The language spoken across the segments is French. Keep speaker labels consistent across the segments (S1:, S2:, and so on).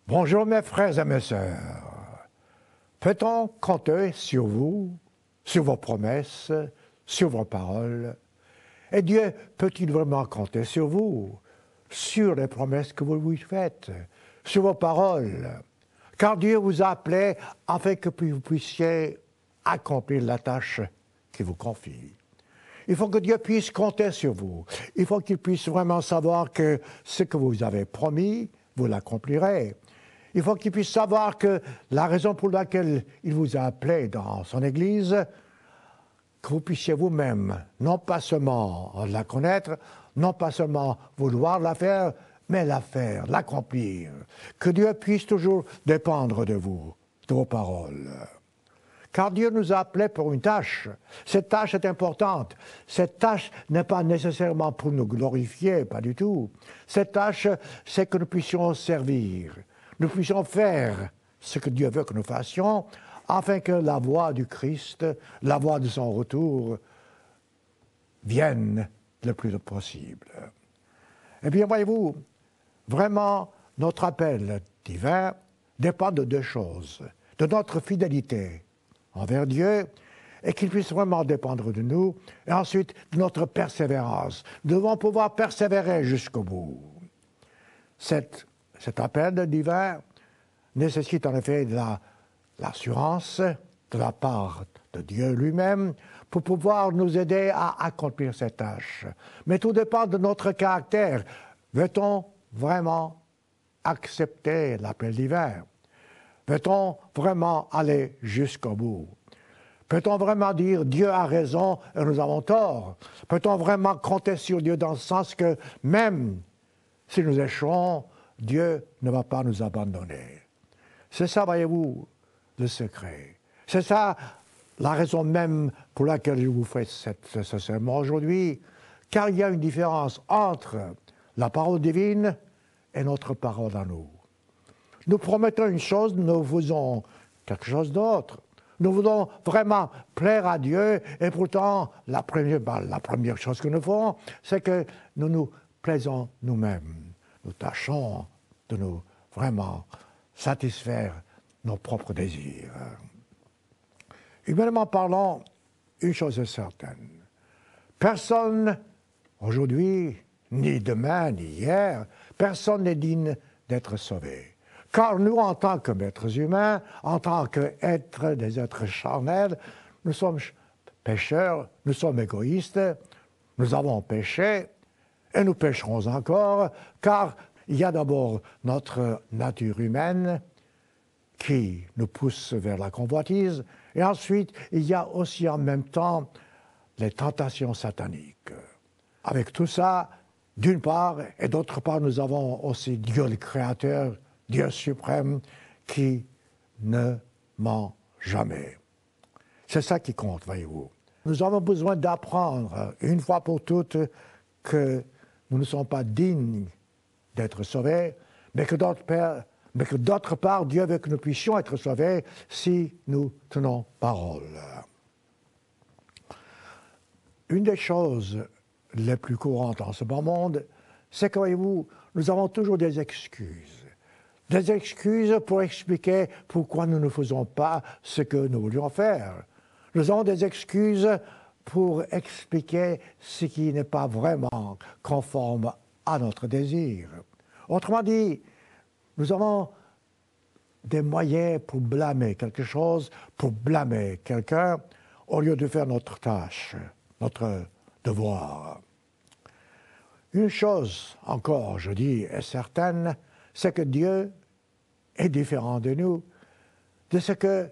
S1: Bonjour mes frères et mes sœurs. Peut-on compter sur vous, sur vos promesses, sur vos paroles? Et Dieu peut-il vraiment compter sur vous, sur les promesses que vous lui faites, sur vos paroles? Car Dieu vous a appelé afin que vous puissiez accomplir la tâche qu'il vous confie. Il faut que Dieu puisse compter sur vous. Il faut qu'il puisse vraiment savoir que ce que vous avez promis, vous l'accomplirez. Il faut qu'il puisse savoir que la raison pour laquelle il vous a appelé dans son Église, que vous puissiez vous-même, non pas seulement la connaître, non pas seulement vouloir la faire, mais la faire, l'accomplir. Que Dieu puisse toujours dépendre de vous, de vos paroles. Car Dieu nous a appelés pour une tâche. Cette tâche est importante. Cette tâche n'est pas nécessairement pour nous glorifier, pas du tout. Cette tâche, c'est que nous puissions servir. Nous puissions faire ce que Dieu veut que nous fassions, afin que la voix du Christ, la voix de son retour, vienne le plus possible. Eh bien, voyez-vous, vraiment, notre appel divin dépend de deux choses. De notre fidélité envers Dieu, et qu'il puisse vraiment dépendre de nous, et ensuite de notre persévérance. Nous devons pouvoir persévérer jusqu'au bout. Cet appel divin nécessite en effet de l'assurance de la part de Dieu lui-même pour pouvoir nous aider à accomplir cette tâche. Mais tout dépend de notre caractère. Veut-on vraiment accepter l'appel divin? Peut-on vraiment aller jusqu'au bout? Peut-on vraiment dire Dieu a raison et nous avons tort? Peut-on vraiment compter sur Dieu dans le sens que même si nous échouons, Dieu ne va pas nous abandonner? C'est ça, voyez-vous, le secret. C'est ça la raison même pour laquelle je vous fais ce sermon aujourd'hui, car il y a une différence entre la parole divine et notre parole à nous. Nous promettons une chose, nous faisons quelque chose d'autre. Nous voulons vraiment plaire à Dieu et pourtant la première chose que nous faisons, c'est que nous nous plaisons nous-mêmes. Nous tâchons de nous vraiment satisfaire nos propres désirs. Humainement parlant, une chose est certaine. Personne, aujourd'hui, ni demain, ni hier, personne n'est digne d'être sauvé. Car nous, en tant qu'êtres humains, en tant qu'êtres, des êtres charnels, nous sommes pécheurs, nous sommes égoïstes, nous avons péché, et nous pécherons encore, car il y a d'abord notre nature humaine qui nous pousse vers la convoitise, et ensuite, il y a aussi en même temps les tentations sataniques. Avec tout ça, d'une part, et d'autre part, nous avons aussi Dieu le Créateur, Dieu suprême, qui ne ment jamais. C'est ça qui compte, voyez-vous. Nous avons besoin d'apprendre, une fois pour toutes, que nous ne sommes pas dignes d'être sauvés, mais que d'autre part, Dieu veut que nous puissions être sauvés si nous tenons parole. Une des choses les plus courantes en ce bas monde, c'est que, voyez-vous, nous avons toujours des excuses. Des excuses pour expliquer pourquoi nous ne faisons pas ce que nous voulions faire. Nous avons des excuses pour expliquer ce qui n'est pas vraiment conforme à notre désir. Autrement dit, nous avons des moyens pour blâmer quelque chose, pour blâmer quelqu'un, au lieu de faire notre tâche, notre devoir. Une chose encore, je dis, est certaine, c'est que Dieu est différent de nous, de ce que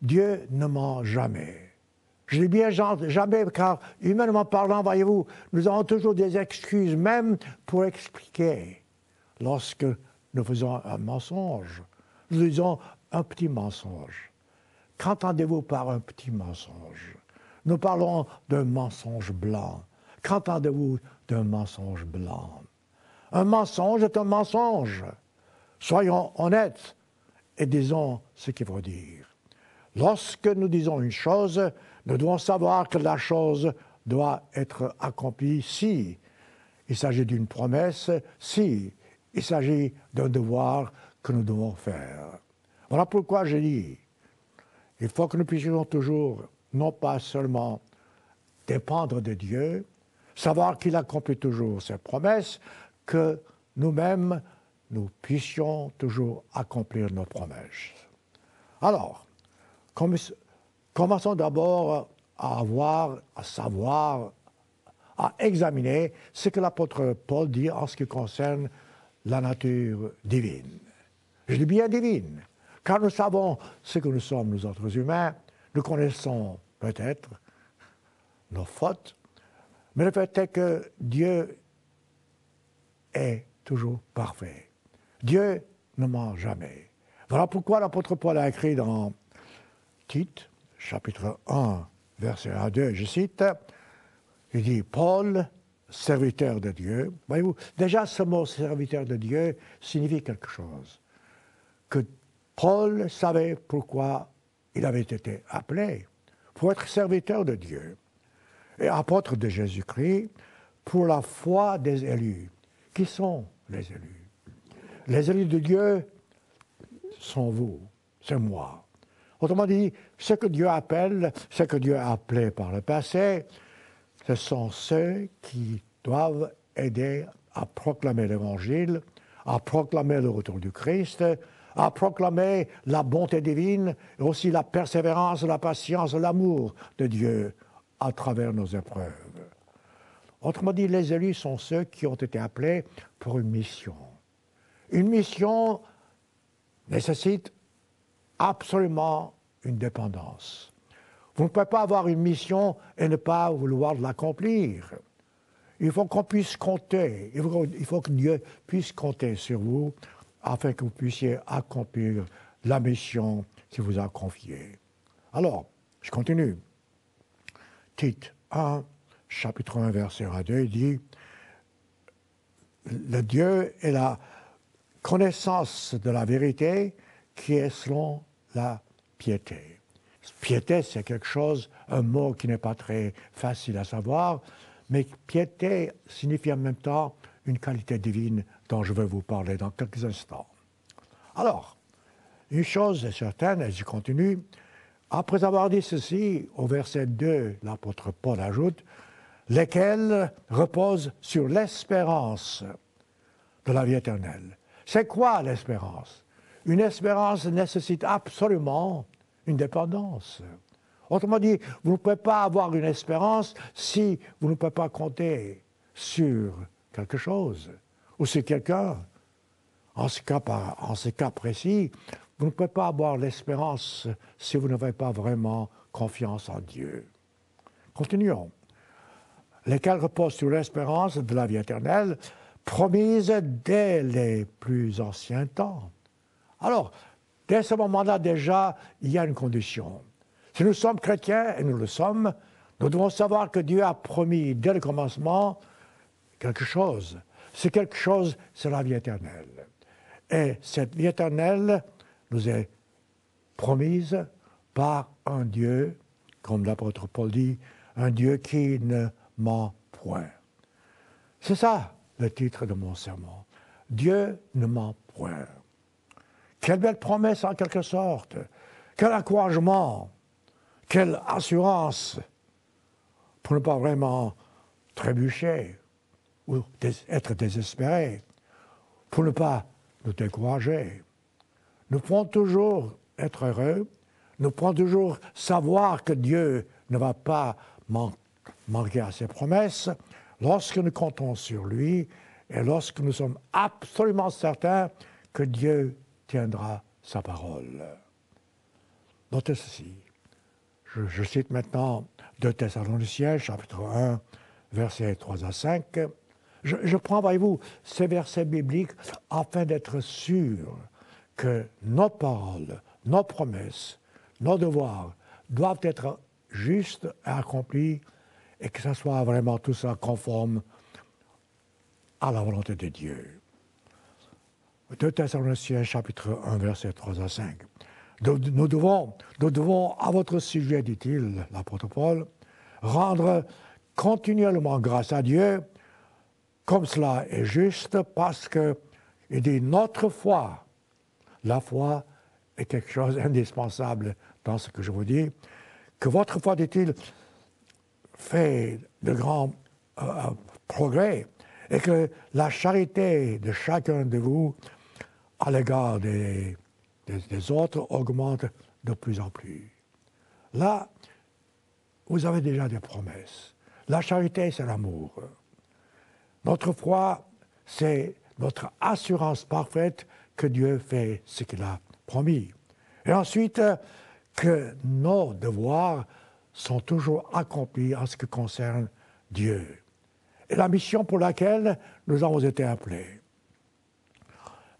S1: Dieu ne ment jamais. Je dis bien jamais, car humainement parlant, voyez-vous, nous avons toujours des excuses, même pour expliquer. Lorsque nous faisons un mensonge, nous disons un petit mensonge. Qu'entendez-vous par un petit mensonge? Nous parlons d'un mensonge blanc. Qu'entendez-vous d'un mensonge blanc? Un mensonge est un mensonge. Soyons honnêtes et disons ce qu'il faut dire. Lorsque nous disons une chose, nous devons savoir que la chose doit être accomplie si il s'agit d'une promesse, si il s'agit d'un devoir que nous devons faire. Voilà pourquoi j'ai dit, il faut que nous puissions toujours, non pas seulement dépendre de Dieu, savoir qu'il accomplit toujours ses promesses, que nous-mêmes, nous puissions toujours accomplir nos promesses. Alors, commençons d'abord à savoir, à examiner ce que l'apôtre Paul dit en ce qui concerne la nature divine. Je dis bien divine, car nous savons ce que nous sommes, nous autres humains, nous connaissons peut-être nos fautes, mais le fait est que Dieu est toujours parfait. Dieu ne ment jamais. Voilà pourquoi l'apôtre Paul a écrit dans Tite, chapitre 1, verset 1 à 2, je cite, il dit « Paul, serviteur de Dieu ». Voyez-vous, déjà ce mot « serviteur de Dieu » signifie quelque chose. Que Paul savait pourquoi il avait été appelé, pour être serviteur de Dieu et apôtre de Jésus-Christ, pour la foi des élus. Qui sont les élus? Les élus de Dieu sont vous, c'est moi. Autrement dit, ce que Dieu appelle, ce que Dieu a appelé par le passé, ce sont ceux qui doivent aider à proclamer l'Évangile, à proclamer le retour du Christ, à proclamer la bonté divine et aussi la persévérance, la patience, l'amour de Dieu à travers nos épreuves. Autrement dit, les élus sont ceux qui ont été appelés pour une mission. Une mission nécessite absolument une dépendance. Vous ne pouvez pas avoir une mission et ne pas vouloir l'accomplir. Il faut qu'on puisse compter, il faut que Dieu puisse compter sur vous afin que vous puissiez accomplir la mission qu'il vous a confiée. Alors, je continue. Tite 1, chapitre 1, verset 1 à 2, il dit « Le Dieu est la connaissance de la vérité qui est selon la piété. » Piété, c'est quelque chose, un mot qui n'est pas très facile à savoir, mais piété signifie en même temps une qualité divine dont je vais vous parler dans quelques instants. Alors, une chose est certaine, et je continue, après avoir dit ceci, au verset 2, l'apôtre Paul ajoute, lesquels reposent sur l'espérance de la vie éternelle. C'est quoi l'espérance? Une espérance nécessite absolument une dépendance. Autrement dit, vous ne pouvez pas avoir une espérance si vous ne pouvez pas compter sur quelque chose ou sur quelqu'un. En ce cas précis, vous ne pouvez pas avoir l'espérance si vous n'avez pas vraiment confiance en Dieu. Continuons. Lesquels reposent sur l'espérance de la vie éternelle, promise dès les plus anciens temps. Alors, dès ce moment-là déjà, il y a une condition. Si nous sommes chrétiens, et nous le sommes, nous devons savoir que Dieu a promis dès le commencement quelque chose. C'est quelque chose, c'est la vie éternelle. Et cette vie éternelle nous est promise par un Dieu, comme l'apôtre Paul dit, un Dieu qui ne ment point. C'est ça le titre de mon sermon. Dieu ne ment point. Quelle belle promesse en quelque sorte. Quel encouragement. Quelle assurance pour ne pas vraiment trébucher ou être désespéré, pour ne pas nous décourager. Nous pouvons toujours être heureux, nous pouvons toujours savoir que Dieu ne va pas manquer à ses promesses lorsque nous comptons sur lui et lorsque nous sommes absolument certains que Dieu tiendra sa parole. Notez ceci. Je cite maintenant 2 Thessaloniciens, chapitre 1, versets 3 à 5. Je prends, voyez-vous, ces versets bibliques afin d'être sûr que nos paroles, nos promesses, nos devoirs doivent être justes et accomplis et que ce soit vraiment tout ça conforme à la volonté de Dieu. 2 Thessaloniciens, chapitre 1, versets 3 à 5. Nous devons, à votre sujet, dit-il, l'apôtre Paul, rendre continuellement grâce à Dieu, comme cela est juste, parce que, il dit, notre foi la foi est quelque chose d'indispensable dans ce que je vous dis, que votre foi, dit-il, fait de grands progrès et que la charité de chacun de vous à l'égard des autres augmente de plus en plus. Là, vous avez déjà des promesses. La charité, c'est l'amour. Notre foi, c'est notre assurance parfaite que Dieu fait ce qu'il a promis. Et ensuite, que nos devoirs sont toujours accomplis en ce qui concerne Dieu. Et la mission pour laquelle nous avons été appelés.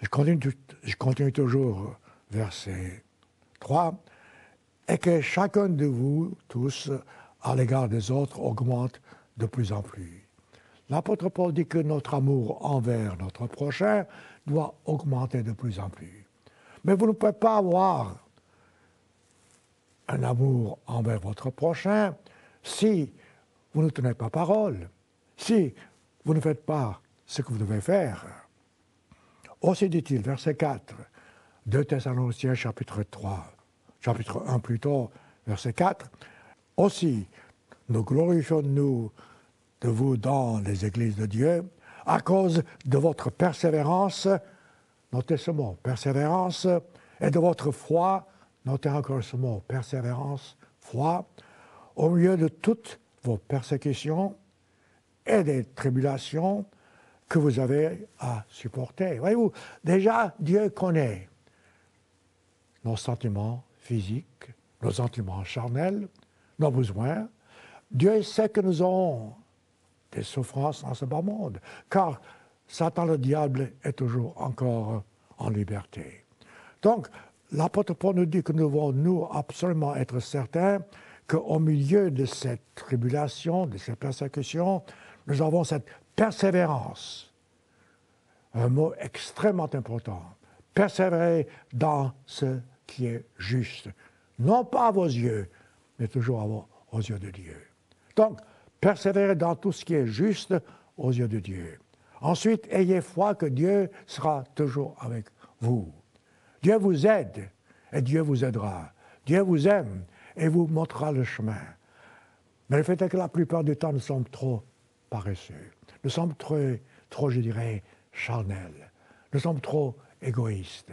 S1: Je continue toujours, verset 3, et que chacun de vous tous, à l'égard des autres, augmente de plus en plus. L'apôtre Paul dit que notre amour envers notre prochain doit augmenter de plus en plus. Mais vous ne pouvez pas avoir un amour envers votre prochain si vous ne tenez pas parole, si vous ne faites pas ce que vous devez faire. Aussi dit-il, verset 4, 2 Thessaloniciens chapitre 1 plutôt, verset 4, « Aussi, nous glorifions-nous de vous dans les églises de Dieu à cause de votre persévérance, notez ce mot, persévérance, et de votre foi, notez encore ce mot, persévérance, foi, au milieu de toutes vos persécutions et des tribulations que vous avez à supporter. » Voyez-vous, déjà, Dieu connaît nos sentiments physiques, nos sentiments charnels, nos besoins. Dieu sait que nous aurons des souffrances dans ce bas monde, car Satan, le diable, est toujours encore en liberté. Donc, l'apôtre Paul nous dit que nous devons, nous, absolument être certains qu'au milieu de cette tribulation, de cette persécution, nous avons cette persévérance. Un mot extrêmement important. Persévérer dans ce qui est juste. Non pas à vos yeux, mais toujours aux yeux de Dieu. Donc, persévérez dans tout ce qui est juste aux yeux de Dieu. Ensuite, ayez foi que Dieu sera toujours avec vous. Dieu vous aide et Dieu vous aidera. Dieu vous aime et vous montrera le chemin. Mais le fait est que la plupart du temps, nous sommes trop paresseux. Nous sommes trop, je dirais, charnels. Nous sommes trop égoïstes.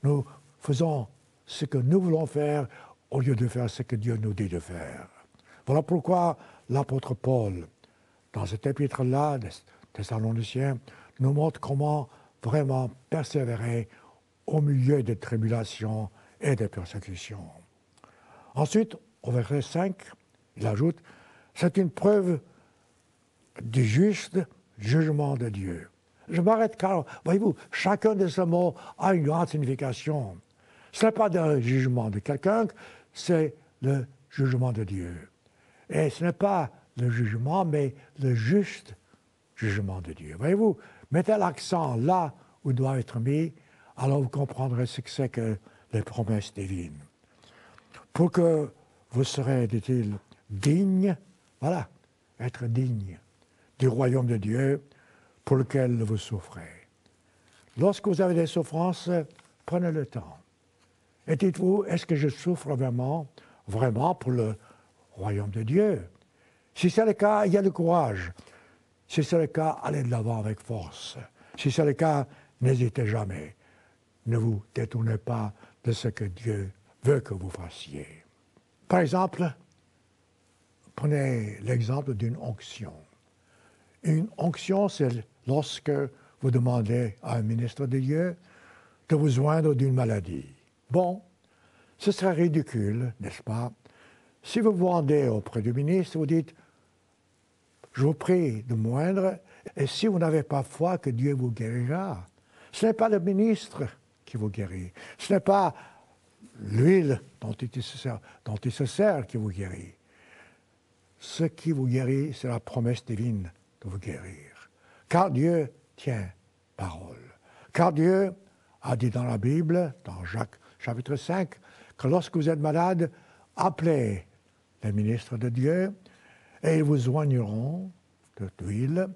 S1: Nous faisons ce que nous voulons faire au lieu de faire ce que Dieu nous dit de faire. Voilà pourquoi l'apôtre Paul, dans cet épître-là, des Thessaloniciens, nous montre comment vraiment persévérer au milieu des tribulations et des persécutions. Ensuite, au verset 5, il ajoute, « C'est une preuve du juste jugement de Dieu. » Je m'arrête car, voyez-vous, chacun de ces mots a une grande signification. Ce n'est pas le jugement de quelqu'un, c'est le jugement de Dieu. Et ce n'est pas le jugement, mais le juste jugement de Dieu. Voyez-vous, mettez l'accent là où il doit être mis, alors vous comprendrez ce que c'est que les promesses divines. Pour que vous serez, dit-il, digne, voilà, être digne du royaume de Dieu pour lequel vous souffrez. Lorsque vous avez des souffrances, prenez le temps. Et dites-vous, est-ce que je souffre vraiment pour le royaume de Dieu? Si c'est le cas, il y a le courage. Si c'est le cas, allez de l'avant avec force. Si c'est le cas, n'hésitez jamais. Ne vous détournez pas de ce que Dieu veut que vous fassiez. Par exemple, prenez l'exemple d'une onction. Une onction, c'est lorsque vous demandez à un ministre de Dieu de vous joindre d'une maladie. Bon, ce serait ridicule, n'est-ce pas? Si vous vous rendez auprès du ministre, vous dites « Je vous prie de moindre », et si vous n'avez pas foi que Dieu vous guérira, ce n'est pas le ministre qui vous guérit, ce n'est pas l'huile dont il se sert qui vous guérit. Ce qui vous guérit, c'est la promesse divine de vous guérir. Car Dieu tient parole. Car Dieu a dit dans la Bible, dans Jacques chapitre 5, que lorsque vous êtes malade, appelez les ministres de Dieu et ils vous soigneront de l'huile,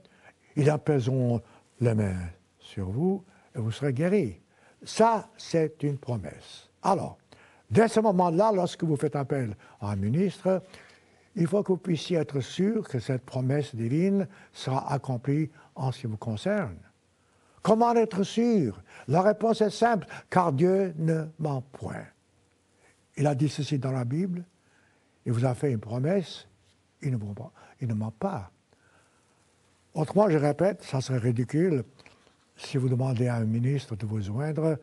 S1: ils apaiseront les mains sur vous et vous serez guéris. Ça, c'est une promesse. Alors, dès ce moment-là, lorsque vous faites appel à un ministre, il faut que vous puissiez être sûr que cette promesse divine sera accomplie en ce qui vous concerne. Comment en être sûr? La réponse est simple, car Dieu ne ment point. Il a dit ceci dans la Bible, il vous a fait une promesse, il ne ment pas. Autrement, je répète, ça serait ridicule si vous demandez à un ministre de vous joindre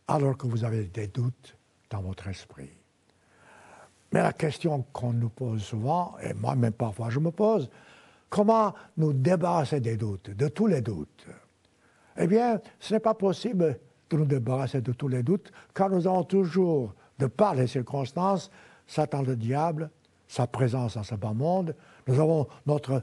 S1: alors que vous avez des doutes dans votre esprit. Mais la question qu'on nous pose souvent, et moi-même parfois je me pose, comment nous débarrasser des doutes, de tous les doutes? Eh bien, ce n'est pas possible de nous débarrasser de tous les doutes, car nous avons toujours, de par les circonstances, Satan le diable, sa présence dans ce bas monde, nous avons notre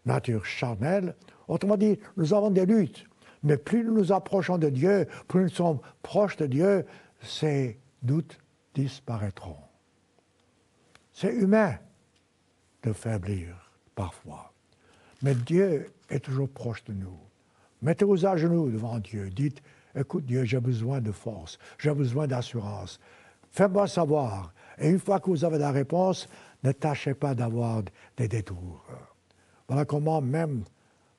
S1: nature charnelle. Autrement dit, nous avons des luttes. Mais plus nous nous approchons de Dieu, plus nous sommes proches de Dieu, ces doutes disparaîtront. C'est humain de faiblir parfois. Mais Dieu est toujours proche de nous. Mettez-vous à genoux devant Dieu. Dites, écoute Dieu, j'ai besoin de force, j'ai besoin d'assurance. Fais-moi savoir. Et une fois que vous avez la réponse, ne tâchez pas d'avoir des détours. Voilà comment, même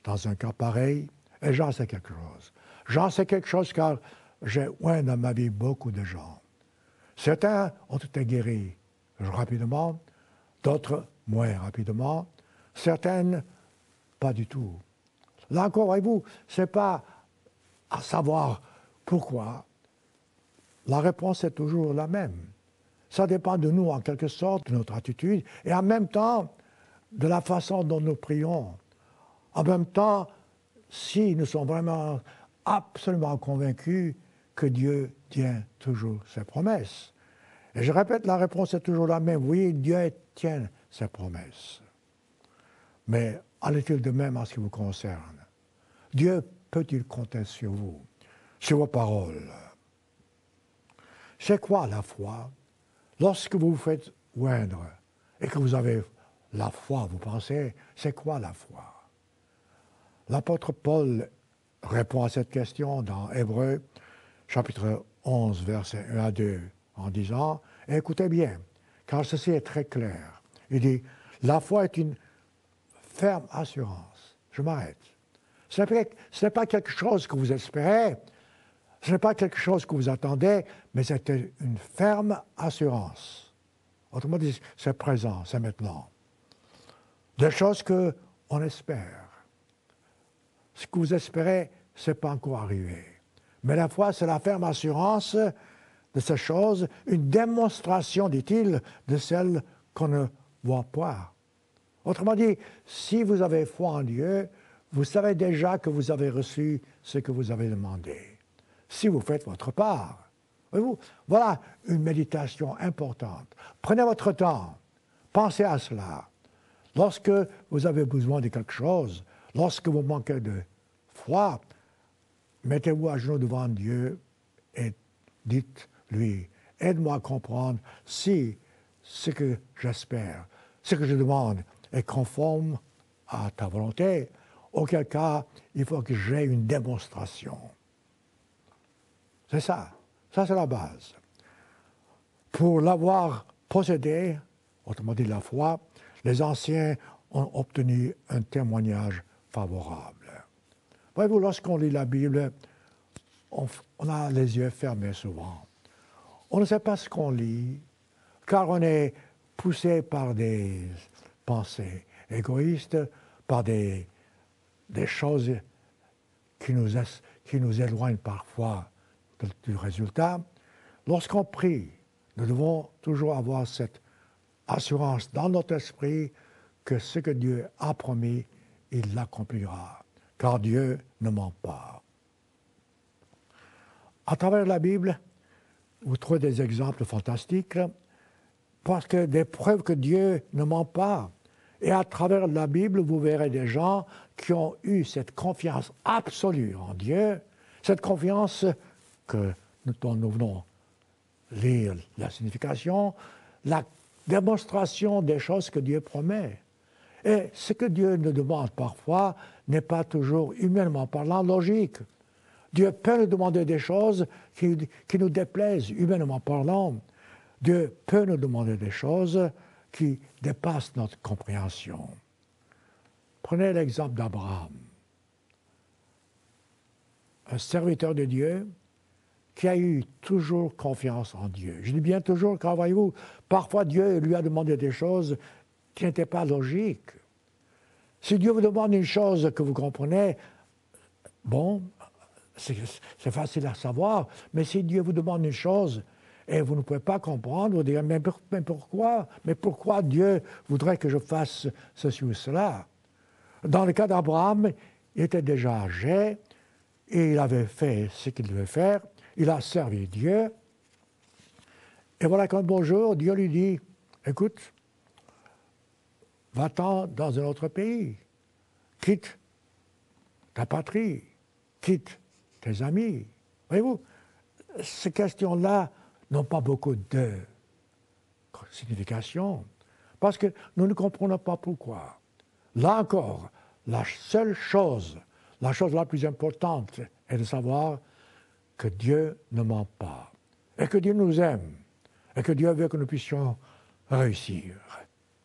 S1: dans un cas pareil, et j'en sais quelque chose. J'en sais quelque chose car j'ai oint dans ma vie beaucoup de gens. Certains ont été guéris rapidement, d'autres moins rapidement, certaines pas du tout. Là encore, voyez-vous, ce n'est pas à savoir pourquoi. La réponse est toujours la même. Ça dépend de nous, en quelque sorte, de notre attitude, et en même temps, de la façon dont nous prions. En même temps, si nous sommes vraiment absolument convaincus que Dieu tient toujours ses promesses. Et je répète, la réponse est toujours la même. Oui, Dieu tient ses promesses. Mais en est-il de même en ce qui vous concerne? Dieu peut-il compter sur vous, sur vos paroles? C'est quoi la foi? Lorsque vous vous faites oindre et que vous avez la foi, vous pensez, c'est quoi la foi? L'apôtre Paul répond à cette question dans Hébreux, chapitre 11, versets 1 à 2, en disant, écoutez bien, car ceci est très clair. Il dit, la foi est une ferme assurance. Je m'arrête. Ce n'est pas quelque chose que vous espérez, ce n'est pas quelque chose que vous attendez, mais c'est une ferme assurance. Autrement dit, c'est présent, c'est maintenant. Des choses qu'on espère. Ce que vous espérez, ce n'est pas encore arrivé. Mais la foi, c'est la ferme assurance de ces choses, une démonstration, dit-il, de celles qu'on ne voit pas. Autrement dit, si vous avez foi en Dieu, vous savez déjà que vous avez reçu ce que vous avez demandé. Si vous faites votre part. Voyez-vous, voilà une méditation importante. Prenez votre temps, pensez à cela. Lorsque vous avez besoin de quelque chose, lorsque vous manquez de foi, mettez-vous à genoux devant Dieu et dites-lui, aide-moi à comprendre si ce que j'espère, ce que je demande est conforme à ta volonté, auquel cas, il faut que j'aie une démonstration. C'est ça. Ça, c'est la base. Pour l'avoir possédé, autrement dit la foi, les anciens ont obtenu un témoignage favorable. Voyez-vous, lorsqu'on lit la Bible, on a les yeux fermés souvent. On ne sait pas ce qu'on lit, car on est poussé par des pensées égoïstes, par des choses qui nous éloignent parfois du résultat. Lorsqu'on prie, nous devons toujours avoir cette assurance dans notre esprit que ce que Dieu a promis, il l'accomplira, car Dieu ne ment pas. À travers la Bible, vous trouvez des exemples fantastiques, parce que des preuves que Dieu ne ment pas. Et à travers la Bible, vous verrez des gens qui ont eu cette confiance absolue en Dieu, cette confiance dont nous venons lire la signification, la démonstration des choses que Dieu promet. Et ce que Dieu nous demande parfois n'est pas toujours, humainement parlant, logique. Dieu peut nous demander des choses qui nous déplaisent, humainement parlant. Dieu peut nous demander des choses qui dépassent notre compréhension. Prenez l'exemple d'Abraham, un serviteur de Dieu qui a eu toujours confiance en Dieu. Je dis bien toujours, car voyez-vous, parfois Dieu lui a demandé des choses qui n'étaient pas logiques. Si Dieu vous demande une chose que vous comprenez, bon, c'est facile à savoir, mais si Dieu vous demande une chose et vous ne pouvez pas comprendre, vous direz, mais pourquoi? Mais pourquoi Dieu voudrait que je fasse ceci ou cela? Dans le cas d'Abraham, il était déjà âgé et il avait fait ce qu'il devait faire. Il a servi Dieu. Et voilà qu'un beau jour, Dieu lui dit, écoute, va-t'en dans un autre pays, quitte ta patrie, quitte tes amis. Voyez-vous, ces questions-là n'ont pas beaucoup de signification, parce que nous ne comprenons pas pourquoi. Là encore, la seule chose, la chose la plus importante est de savoir que Dieu ne ment pas, et que Dieu nous aime, et que Dieu veut que nous puissions réussir.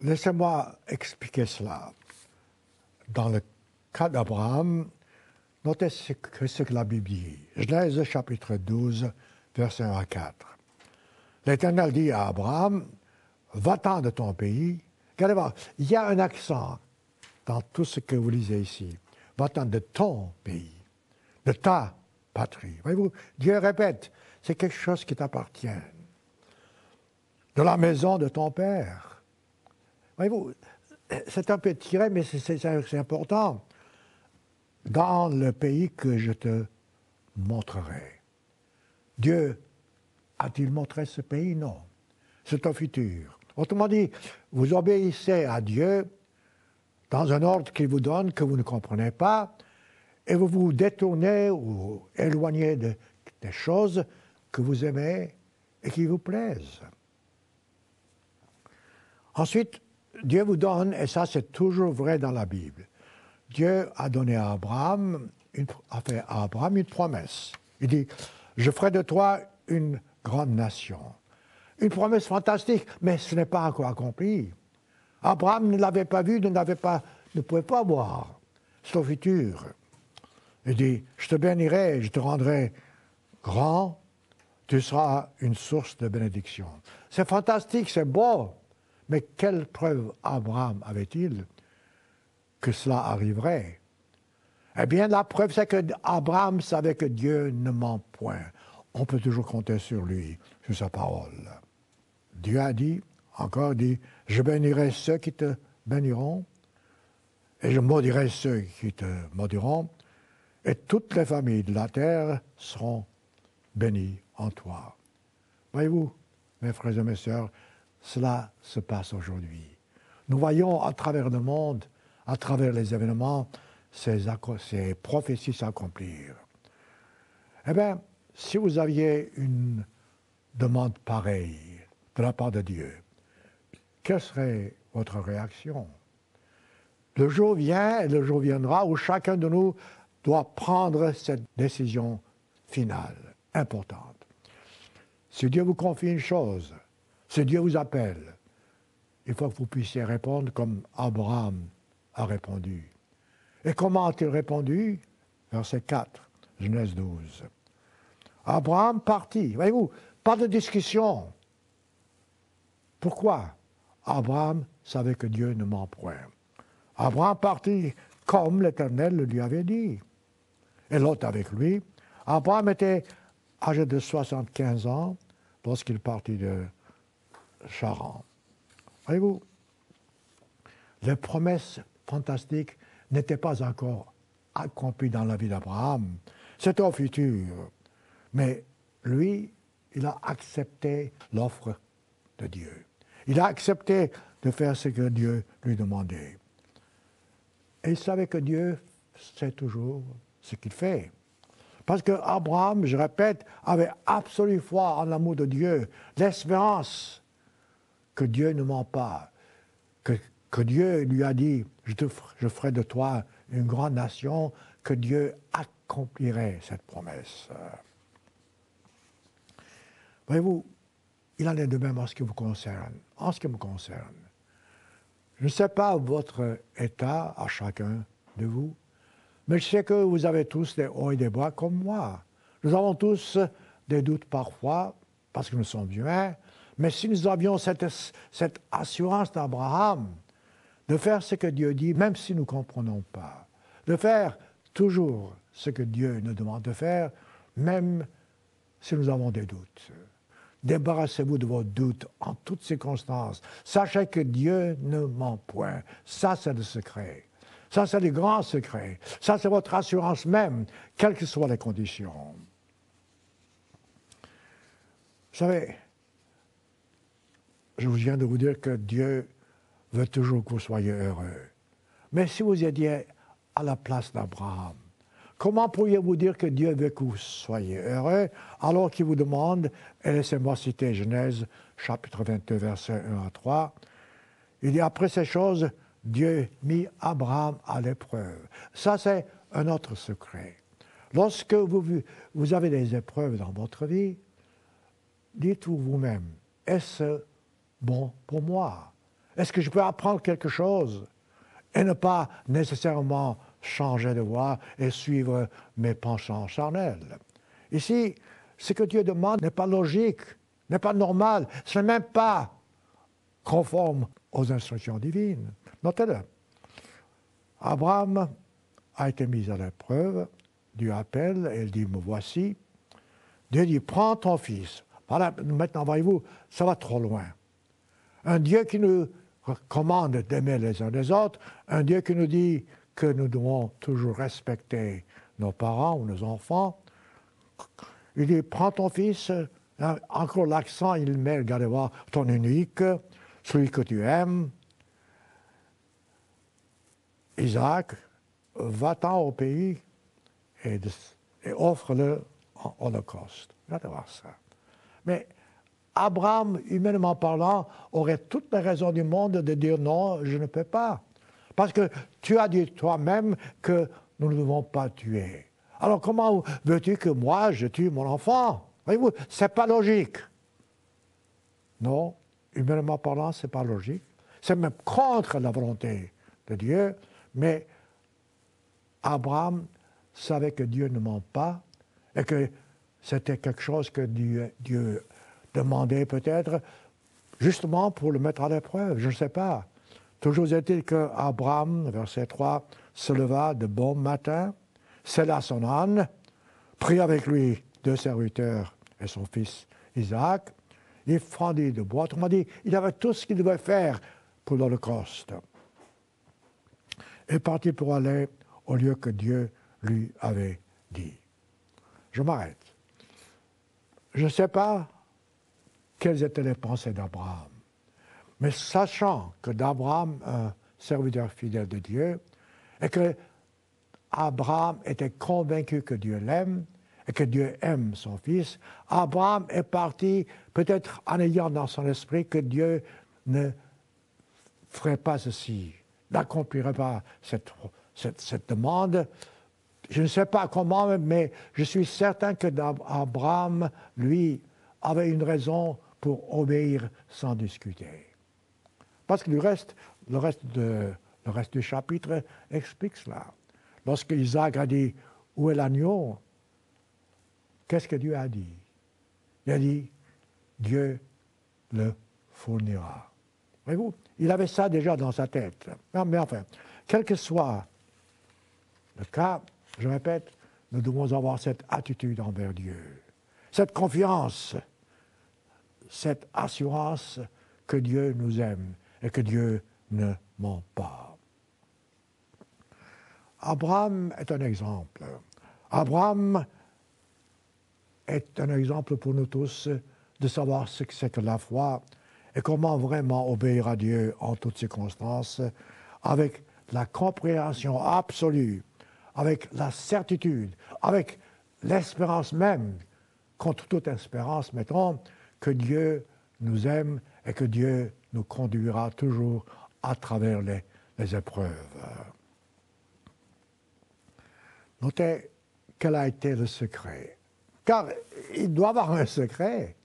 S1: Laissez-moi expliquer cela. Dans le cas d'Abraham, notez ce que la Bible dit. Genèse chapitre 12, versets 1 à 4. L'Éternel dit à Abraham, va-t'en de ton pays. Regardez-moi, il y a un accent dans tout ce que vous lisez ici. Va-t'en de ton pays, de ta patrie. Voyez-vous, Dieu répète, c'est quelque chose qui t'appartient. De la maison de ton père. Voyez-vous, c'est un peu tiré, mais c'est important. Dans le pays que je te montrerai. Dieu a-t-il montré ce pays? Non. C'est un futur. Autrement dit, vous obéissez à Dieu dans un ordre qu'il vous donne que vous ne comprenez pas, et vous vous détournez ou éloignez des choses que vous aimez et qui vous plaisent. Ensuite, Dieu vous donne, et ça c'est toujours vrai dans la Bible, Dieu a donné à Abraham, fait à Abraham une promesse. Il dit, je ferai de toi une grande nation. Une promesse fantastique, mais ce n'est pas encore accompli. Abraham ne l'avait pas vu, ne pouvait pas voir. C'est au futur. Il dit, je te bénirai, je te rendrai grand, tu seras une source de bénédiction. C'est fantastique, c'est beau, mais quelle preuve Abraham avait-il que cela arriverait? Eh bien, la preuve, c'est que Abraham savait que Dieu ne ment point. On peut toujours compter sur lui, sur sa parole. Dieu a dit, encore dit, je bénirai ceux qui te béniront, et je maudirai ceux qui te maudiront, et toutes les familles de la terre seront bénies en toi. Voyez-vous, mes frères et mes sœurs, cela se passe aujourd'hui. Nous voyons à travers le monde, à travers les événements, ces prophéties s'accomplir. Eh bien, si vous aviez une demande pareille de la part de Dieu, quelle serait votre réaction? Le jour vient et le jour viendra où chacun de nous doit prendre cette décision finale, importante. Si Dieu vous confie une chose, si Dieu vous appelle, il faut que vous puissiez répondre comme Abraham a répondu. Et comment a-t-il répondu? Verset 4, Genèse 12. Abraham partit. Voyez-vous, pas de discussion. Pourquoi? Abraham savait que Dieu ne ment point. Abraham partit comme l'Éternel le lui avait dit. Et Lot avec lui. Abraham était âgé de 75 ans lorsqu'il partit de Charan. Voyez-vous, les promesses fantastiques n'étaient pas encore accomplies dans la vie d'Abraham. C'était au futur. Mais lui, il a accepté l'offre de Dieu. Il a accepté de faire ce que Dieu lui demandait. Et il savait que Dieu sait toujours ce qu'il fait. Parce que Abraham, je répète, avait absolue foi en l'amour de Dieu, l'espérance que Dieu ne ment pas, que Dieu lui a dit, je ferai de toi une grande nation, que Dieu a accomplirait cette promesse. Voyez-vous, il en est de même en ce qui vous concerne. En ce qui me concerne, je ne sais pas votre état à chacun de vous, mais je sais que vous avez tous des hauts et des bas comme moi. Nous avons tous des doutes parfois, parce que nous sommes humains, mais si nous avions cette assurance d'Abraham de faire ce que Dieu dit, même si nous ne comprenons pas, de faire toujours ce que Dieu nous demande de faire, même si nous avons des doutes. Débarrassez-vous de vos doutes en toutes circonstances. Sachez que Dieu ne ment point. Ça, c'est le secret. Ça, c'est le grand secret. Ça, c'est votre assurance même, quelles que soient les conditions. Vous savez, je viens de vous dire que Dieu veut toujours que vous soyez heureux. Mais si vous étiez à la place d'Abraham, comment pourriez-vous dire que Dieu veut que vous soyez heureux alors qu'il vous demande, et laissez-moi citer Genèse chapitre 22, versets 1 à 3, il dit, après ces choses, Dieu mit Abraham à l'épreuve. Ça, c'est un autre secret. Lorsque vous avez des épreuves dans votre vie, dites-vous vous-même, est-ce bon pour moi? Est-ce que je peux apprendre quelque chose et ne pas nécessairement changer de voie et suivre mes penchants charnels? Ici, ce que Dieu demande n'est pas logique, n'est pas normal, ce n'est même pas conforme aux instructions divines. Notez-le. Abraham a été mis à l'épreuve, Dieu appelle et il dit, me voici. Dieu dit, prends ton fils. Voilà, maintenant, voyez-vous, ça va trop loin. Un Dieu qui nous commande d'aimer les uns les autres, un Dieu qui nous dit que nous devons toujours respecter nos parents ou nos enfants. Il dit, prends ton fils, encore l'accent, il met, regardez voir, ton unique, celui que tu aimes, Isaac, va-t'en au pays et offre-le en holocauste. Regardez voir ça. Mais Abraham, humainement parlant, aurait toutes les raisons du monde de dire non, je ne peux pas. Parce que tu as dit toi-même que nous ne devons pas tuer. Alors comment veux-tu que moi, je tue mon enfant? Voyez-vous, ce n'est pas logique. Non, humainement parlant, ce n'est pas logique. C'est même contre la volonté de Dieu, mais Abraham savait que Dieu ne ment pas et que c'était quelque chose que Dieu demandait peut-être justement pour le mettre à l'épreuve, je ne sais pas. Toujours est-il qu'Abraham, verset 3, se leva de bon matin, sella son âne, prit avec lui 2 serviteurs et son fils Isaac, il fendit de bois, autrement dit, il avait tout ce qu'il devait faire pour l'Holocauste. Et partit pour aller au lieu que Dieu lui avait dit. Je m'arrête. Je ne sais pas quelles étaient les pensées d'Abraham, mais sachant que d'Abraham, un serviteur fidèle de Dieu, et que Abraham était convaincu que Dieu l'aime et que Dieu aime son fils, Abraham est parti peut-être en ayant dans son esprit que Dieu ne ferait pas ceci, n'accomplirait pas cette demande. Je ne sais pas comment, mais je suis certain que Abraham, lui, avait une raison pour obéir sans discuter. Parce que le reste du chapitre explique cela. Lorsque Isaac a dit « Où est l'agneau ?» Qu'est-ce que Dieu a dit? Il a dit « Dieu le fournira ». Voyez-vous, il avait ça déjà dans sa tête. Non, mais enfin, quel que soit le cas, je répète, nous devons avoir cette attitude envers Dieu, cette confiance, cette assurance que Dieu nous aime et que Dieu ne ment pas. Abraham est un exemple. Abraham est un exemple pour nous tous de savoir ce que c'est que la foi et comment vraiment obéir à Dieu en toutes circonstances, avec la compréhension absolue, avec la certitude, avec l'espérance même, contre toute espérance, mettons, que Dieu nous aime et que Dieu nous conduira toujours à travers les épreuves. Notez quel a été le secret. Car il doit y avoir un secret.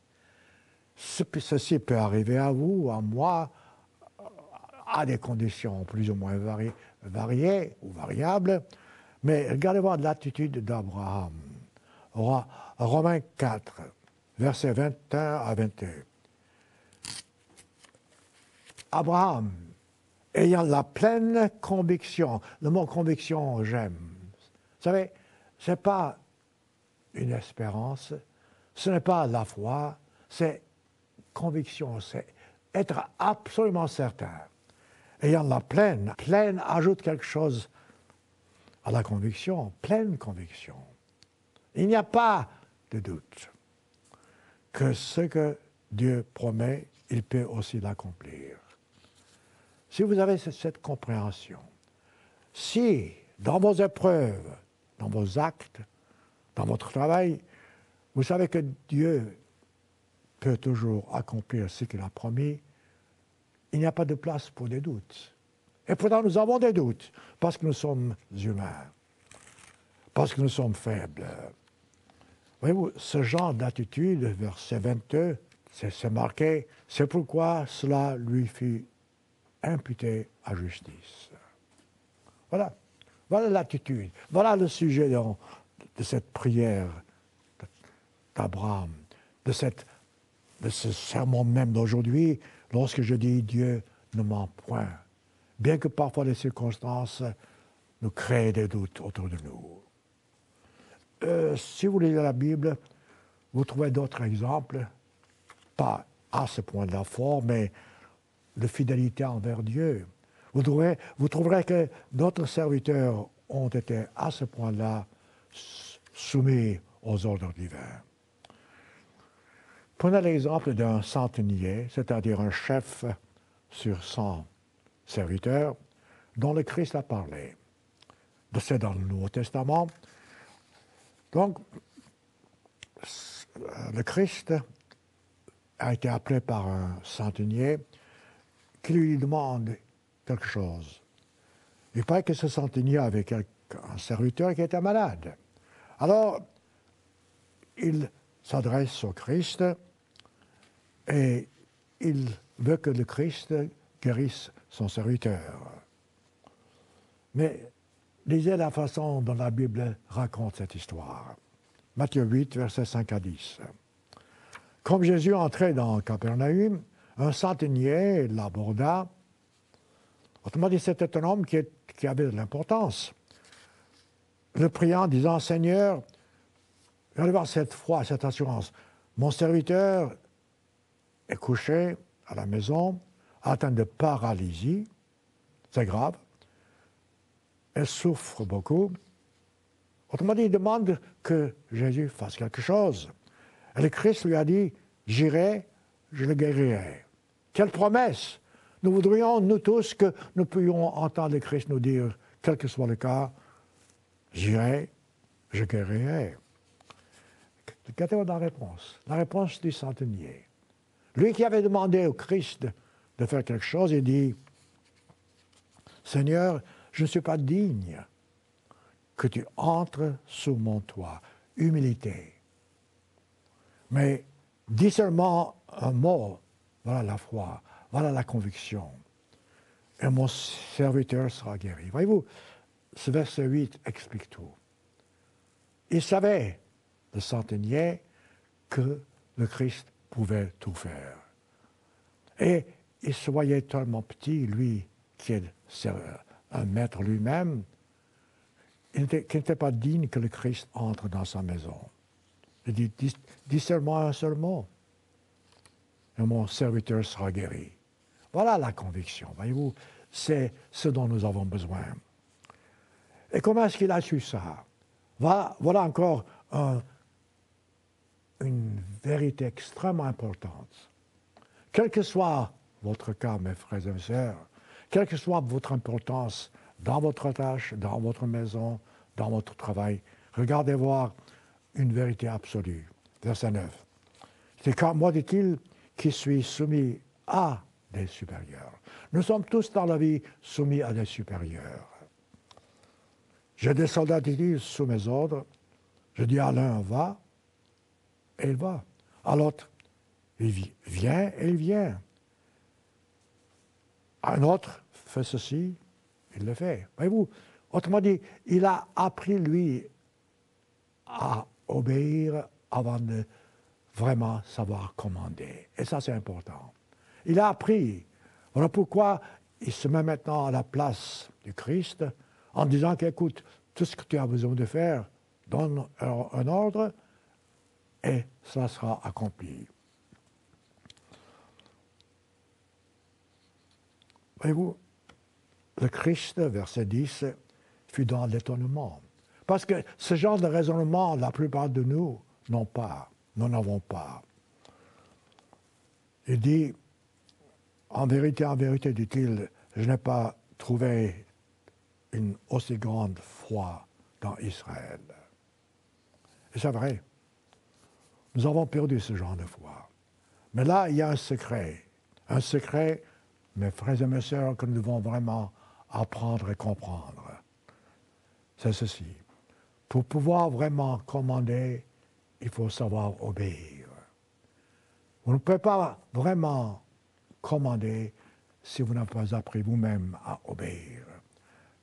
S1: Ceci peut arriver à vous, à moi, à des conditions plus ou moins variées ou variables. Mais regardez voir l'attitude d'Abraham. Romains 4, versets 21 à 22. Abraham, ayant la pleine conviction, le mot conviction, j'aime. Vous savez, ce n'est pas une espérance, ce n'est pas la foi, c'est conviction, c'est être absolument certain. Ayant la pleine ajoute quelque chose à la conviction, pleine conviction. Il n'y a pas de doute que ce que Dieu promet, il peut aussi l'accomplir. Si vous avez cette compréhension, si dans vos épreuves, dans vos actes, dans votre travail, vous savez que Dieu peut toujours accomplir ce qu'il a promis, il n'y a pas de place pour des doutes. Et pourtant, nous avons des doutes, parce que nous sommes humains, parce que nous sommes faibles. Voyez-vous, ce genre d'attitude, verset 22, c'est marqué, c'est pourquoi cela lui fut imputé à justice. Voilà l'attitude, voilà le sujet de cette prière d'Abraham, de ce sermon même d'aujourd'hui, lorsque je dis Dieu ne ment point, bien que parfois les circonstances nous créent des doutes autour de nous. Si vous lisez la Bible, vous trouvez d'autres exemples, pas à ce point de la foi, mais de fidélité envers Dieu. Vous trouverez que d'autres serviteurs ont été à ce point-là soumis aux ordres divins. Prenez l'exemple d'un centenier, c'est-à-dire un chef sur 100 serviteurs, dont le Christ a parlé. C'est dans le Nouveau Testament. Donc, le Christ a été appelé par un centenier qui lui demande quelque chose. Il paraît que ce centenier avait un serviteur qui était malade. Alors, il s'adresse au Christ et il veut que le Christ guérisse son serviteur. Mais lisez la façon dont la Bible raconte cette histoire. Matthieu 8, versets 5 à 10. Comme Jésus entrait dans Capernaum, un centenier l'aborda. Autrement dit, c'était un homme qui avait de l'importance. Le priant, disant, « Seigneur, allez voir cette foi, cette assurance. Mon serviteur est couché à la maison, atteint de paralysie. C'est grave. Elle souffre beaucoup. » Autrement dit, il demande que Jésus fasse quelque chose. Et le Christ lui a dit, « J'irai, je le guérirai. » Quelle promesse! Nous voudrions, nous tous, que nous puissions entendre le Christ nous dire, quel que soit le cas, « J'irai, je guérirai. » Regardez la réponse du centenier. Lui qui avait demandé au Christ de faire quelque chose, il dit, « Seigneur, je ne suis pas digne que tu entres sous mon toit. » Humilité. Mais dis seulement un mot, voilà la foi, voilà la conviction. Et mon serviteur sera guéri. Voyez-vous, ce verset 8 explique tout. Il savait, le centenier, que le Christ pouvait tout faire. Et il se voyait tellement petit, lui, qui est un maître lui-même, qu'il n'était pas digne que le Christ entre dans sa maison. Il dit, dis seulement un seul mot, et mon serviteur sera guéri. Voilà la conviction, voyez-vous, c'est ce dont nous avons besoin. Et comment est-ce qu'il a su ça? Voilà encore une vérité extrêmement importante. Quel que soit votre cas, mes frères et sœurs, quelle que soit votre importance dans votre tâche, dans votre maison, dans votre travail, regardez voir une vérité absolue. Verset 9. C'est quand moi, dit-il, qui suis soumis à des supérieurs. Nous sommes tous dans la vie soumis à des supérieurs. J'ai des soldats, dit-il, sous mes ordres. Je dis à l'un, va, et il va. À l'autre, il vient, et il vient. À un autre, fais ceci, il le fait. Voyez-vous, autrement dit, il a appris, lui, à obéir avant de vraiment savoir commander. Et ça, c'est important. Il a appris. Voilà pourquoi il se met maintenant à la place du Christ en disant qu'écoute, tout ce que tu as besoin de faire, donne un ordre et cela sera accompli. Voyez-vous, le Christ, verset 10, fut dans l'étonnement. Parce que ce genre de raisonnement, la plupart de nous n'ont pas. Nous n'avons pas. Il dit, en vérité, dit-il, je n'ai pas trouvé une aussi grande foi dans Israël. Et c'est vrai. Nous avons perdu ce genre de foi. Mais là, il y a un secret, mes frères et mes sœurs, que nous devons vraiment apprendre et comprendre. C'est ceci. Pour pouvoir vraiment commander, il faut savoir obéir. Vous ne pouvez pas vraiment commander si vous n'avez pas appris vous-même à obéir.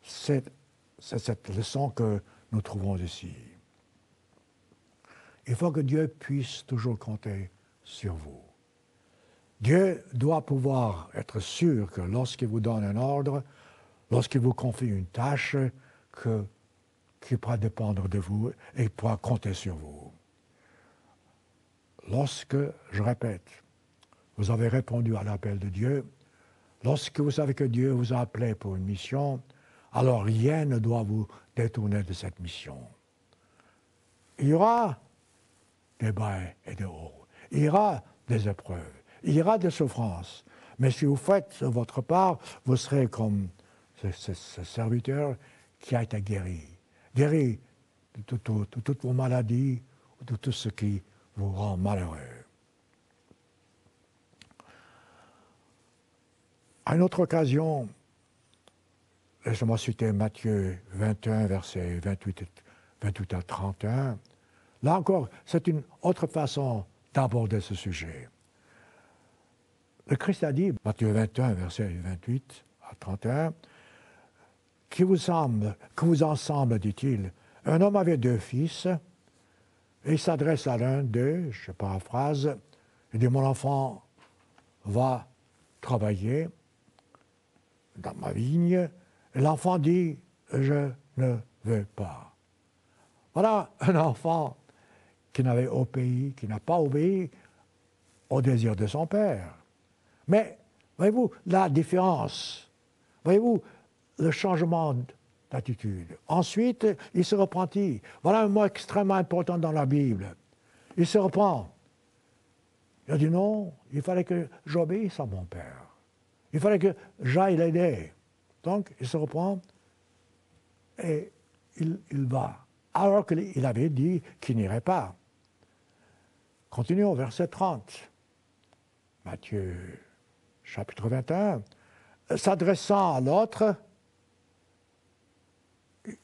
S1: C'est cette leçon que nous trouvons ici. Il faut que Dieu puisse toujours compter sur vous. Dieu doit pouvoir être sûr que lorsqu'il vous donne un ordre, lorsqu'il vous confie une tâche, qu'il pourra dépendre de vous et pourra compter sur vous. Lorsque, je répète, vous avez répondu à l'appel de Dieu, lorsque vous savez que Dieu vous a appelé pour une mission, alors rien ne doit vous détourner de cette mission. Il y aura des bas et des hauts, il y aura des épreuves, il y aura des souffrances, mais si vous faites de votre part, vous serez comme ce serviteur qui a été guéri de toutes vos maladies, de tout ce qui vous rend malheureux. À une autre occasion, laissez-moi citer Matthieu 21, versets 28 à 31. Là encore, c'est une autre façon d'aborder ce sujet. Le Christ a dit, Matthieu 21, versets 28 à 31, « Que vous en semble, dit-il, un homme avait 2 fils, et il s'adresse à l'un d'eux, je paraphrase, il dit, mon enfant va travailler dans ma vigne, et l'enfant dit, je ne veux pas. » Voilà un enfant qui n'a pas obéi au désir de son père. Mais, voyez-vous, la différence, voyez-vous, le changement d'attitude. Ensuite, il se repentit. Voilà un mot extrêmement important dans la Bible. Il se repent. Il a dit non, il fallait que j'obéisse à mon père. Il fallait que j'aille l'aider. Donc, il se reprend et il va. Alors qu'il avait dit qu'il n'irait pas. Continuons, verset 30. Matthieu, chapitre 21. S'adressant à l'autre,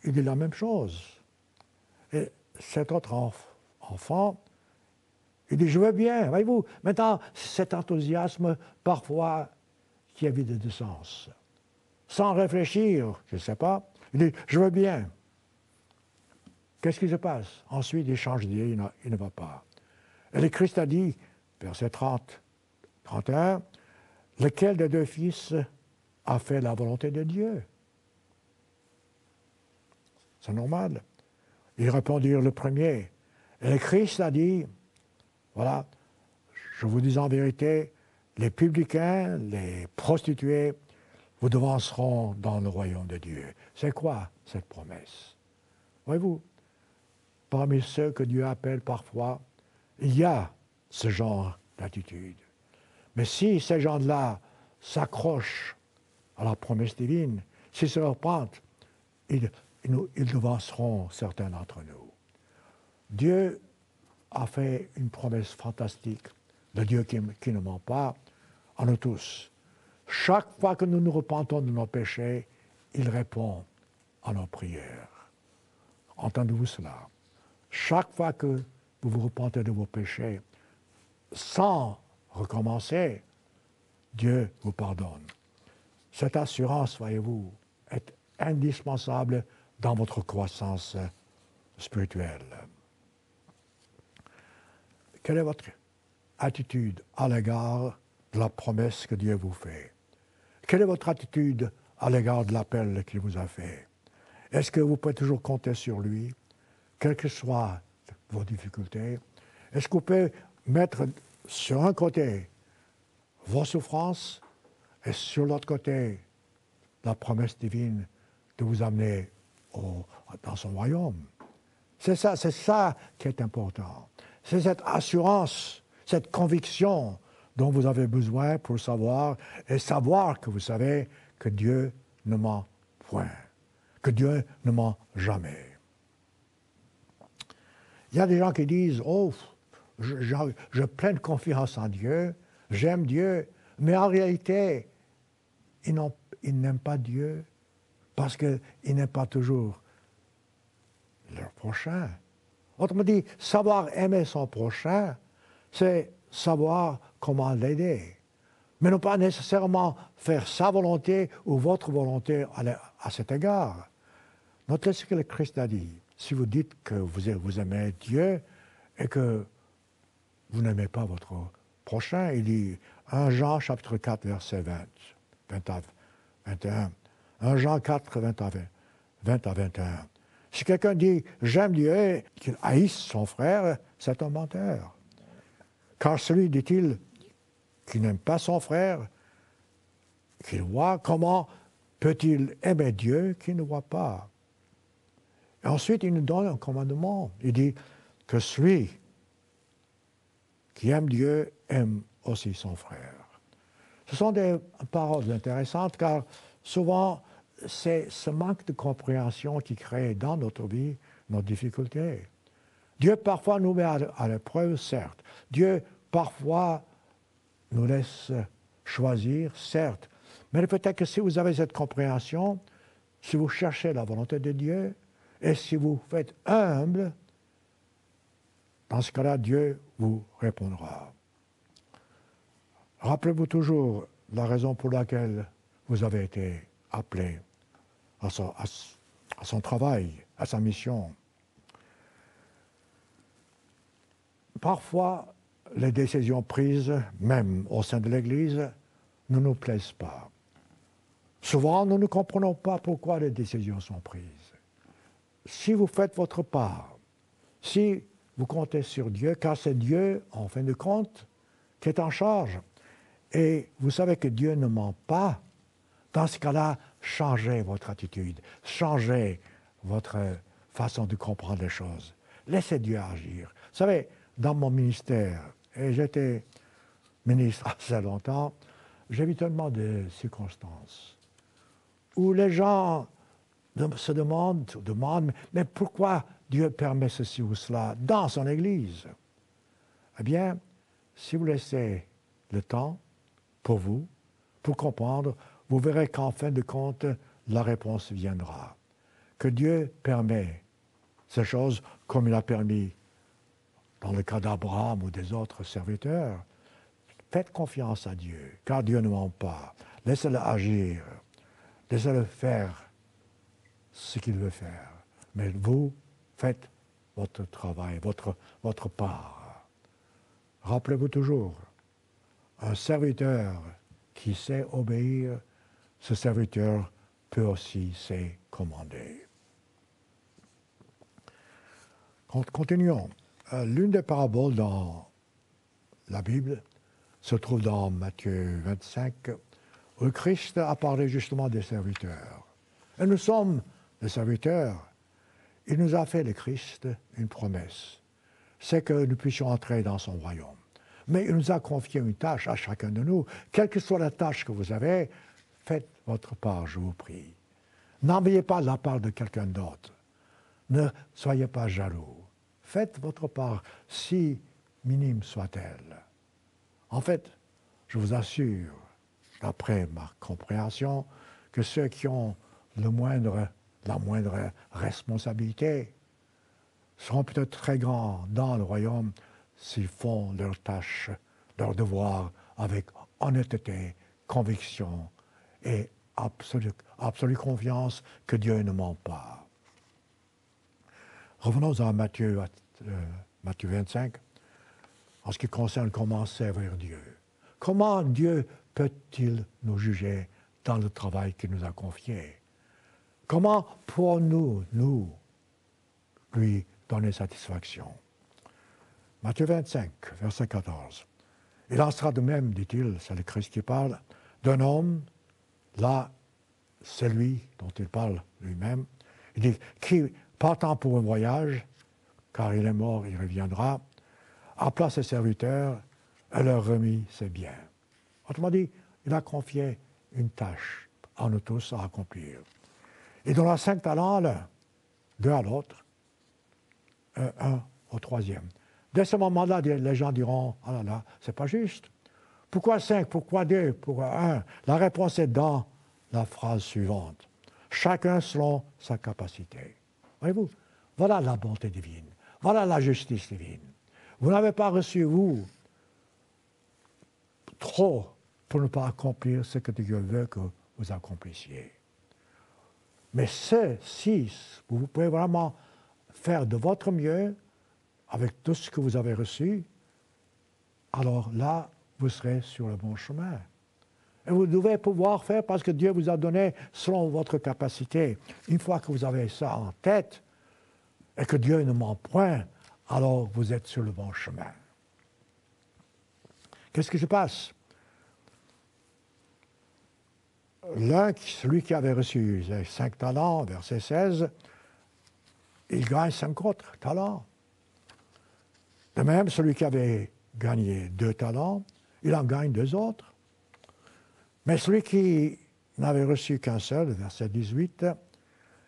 S1: il dit la même chose. Et cet autre enfant, il dit, je veux bien. Voyez-vous, maintenant, cet enthousiasme, parfois, qui est vide de sens. Sans réfléchir, je ne sais pas, il dit, je veux bien. Qu'est-ce qui se passe? Ensuite, il change d'idée, il ne va pas. Et le Christ a dit, verset 30, 31, lequel des 2 fils a fait la volonté de Dieu? C'est normal. Ils répondirent le premier. Et le Christ a dit, voilà, je vous dis en vérité, les publicains, les prostituées, vous devanceront dans le royaume de Dieu. C'est quoi cette promesse? Voyez-vous, parmi ceux que Dieu appelle parfois, il y a ce genre d'attitude. Mais si ces gens-là s'accrochent à la promesse divine, s'ils se repentent, ils devanceront certains d'entre nous. Dieu a fait une promesse fantastique, le Dieu qui ne ment pas, à nous tous. Chaque fois que nous nous repentons de nos péchés, il répond à nos prières. Entendez-vous cela? chaque fois que vous vous repentez de vos péchés, sans recommencer, Dieu vous pardonne. Cette assurance, voyez-vous, est indispensable dans votre croissance spirituelle. Quelle est votre attitude à l'égard de la promesse que Dieu vous fait? Quelle est votre attitude à l'égard de l'appel qu'il vous a fait? Est-ce que vous pouvez toujours compter sur lui, quelles que soient vos difficultés? Est-ce que vous pouvez mettre sur un côté vos souffrances et sur l'autre côté la promesse divine de vous amener dans son royaume? C'est ça qui est important. C'est cette assurance, cette conviction dont vous avez besoin pour savoir, et savoir que vous savez que Dieu ne ment point, que Dieu ne ment jamais. Il y a des gens qui disent « Oh, j'ai pleine confiance en Dieu, j'aime Dieu », mais en réalité, ils n'aiment pas Dieu parce qu'ils n'aiment pas toujours leur prochain. Autrement dit, savoir aimer son prochain, c'est savoir comment l'aider, mais non pas nécessairement faire sa volonté ou votre volonté à cet égard. Notez ce que le Christ a dit. Si vous dites que vous aimez Dieu et que vous n'aimez pas votre prochain, il dit 1 Jean chapitre 4 verset 20 à 21. 1 Jean 4 20 à 21. Si quelqu'un dit « j'aime Dieu » et qu'il haïsse son frère, c'est un menteur. Car celui, dit-il, qui n'aime pas son frère, qu'il voit, comment peut-il aimer Dieu qui ne voit pas? Et ensuite, il nous donne un commandement. Il dit que celui qui aime Dieu aime aussi son frère. Ce sont des paroles intéressantes car souvent, c'est ce manque de compréhension qui crée dans notre vie nos difficultés. Dieu parfois nous met à l'épreuve, certes. Dieu parfois nous laisse choisir, certes. Mais peut-être que si vous avez cette compréhension, si vous cherchez la volonté de Dieu, et si vous faites humble, dans ce cas-là, Dieu vous répondra. Rappelez-vous toujours la raison pour laquelle vous avez été appelé à son travail, à sa mission. Parfois, les décisions prises, même au sein de l'Église, ne nous plaisent pas. Souvent, nous ne comprenons pas pourquoi les décisions sont prises. Si vous faites votre part, si vous comptez sur Dieu, car c'est Dieu, en fin de compte, qui est en charge, et vous savez que Dieu ne ment pas, dans ce cas-là, changez votre attitude, changez votre façon de comprendre les choses. Laissez Dieu agir. Vous savez, dans mon ministère, et j'étais ministre assez longtemps, j'ai vu tellement de circonstances où les gens se demandent, mais pourquoi Dieu permet ceci ou cela dans son Église? Eh bien, si vous laissez le temps pour vous, pour comprendre, vous verrez qu'en fin de compte, la réponse viendra. Que Dieu permet ces choses comme il a permis dans le cas d'Abraham ou des autres serviteurs. Faites confiance à Dieu, car Dieu ne ment pas. Laissez-le agir, laissez-le faire ce qu'il veut faire. Mais vous, faites votre travail, votre part. Rappelez-vous toujours, un serviteur qui sait obéir, ce serviteur peut aussi sait commander. Continuons. L'une des paraboles dans la Bible se trouve dans Matthieu 25, où le Christ a parlé justement des serviteurs. Et nous sommes des serviteurs. Il nous a fait, le Christ, une promesse. C'est que nous puissions entrer dans son royaume. Mais il nous a confié une tâche à chacun de nous. Quelle que soit la tâche que vous avez, faites votre part, je vous prie. N'enviez pas la part de quelqu'un d'autre. Ne soyez pas jaloux. Faites votre part, si minime soit-elle. En fait, je vous assure, d'après ma compréhension, que ceux qui ont la moindre responsabilité seront peut-être très grands dans le royaume s'ils font leur tâche, leur devoir avec honnêteté, conviction et absolue confiance que Dieu ne ment pas. Revenons à Matthieu 25, en ce qui concerne comment servir Dieu. Comment Dieu peut-il nous juger dans le travail qu'il nous a confié? Comment pourrons-nous, lui donner satisfaction? Matthieu 25, verset 14. Il en sera de même, dit-il, c'est le Christ qui parle, d'un homme, là, c'est lui dont il parle lui-même, il dit, qui, partant pour un voyage, car il est mort, il reviendra, appela ses serviteurs et leur remit ses biens. Autrement dit, il a confié une tâche à nous tous à accomplir. Il donna 5 talents à l'un, 2 à l'autre, un au troisième. Dès ce moment-là, les gens diront, ah là là, c'est pas juste. Pourquoi 5? Pourquoi 2? Pourquoi 1? La réponse est dans la phrase suivante. Chacun selon sa capacité. Voyez-vous, voilà la bonté divine. Voilà la justice divine. Vous n'avez pas reçu, vous, trop pour ne pas accomplir ce que Dieu veut que vous accomplissiez. Mais si vous pouvez vraiment faire de votre mieux avec tout ce que vous avez reçu, alors là, vous serez sur le bon chemin. Et vous devez pouvoir faire parce que Dieu vous a donné selon votre capacité. Une fois que vous avez ça en tête et que Dieu ne ment point, alors vous êtes sur le bon chemin. Qu'est-ce qui se passe? Celui qui avait reçu 5 talents, verset 16, il gagne 5 autres talents. De même, celui qui avait gagné 2 talents, il en gagne 2 autres. Mais celui qui n'avait reçu qu'un seul, verset 18,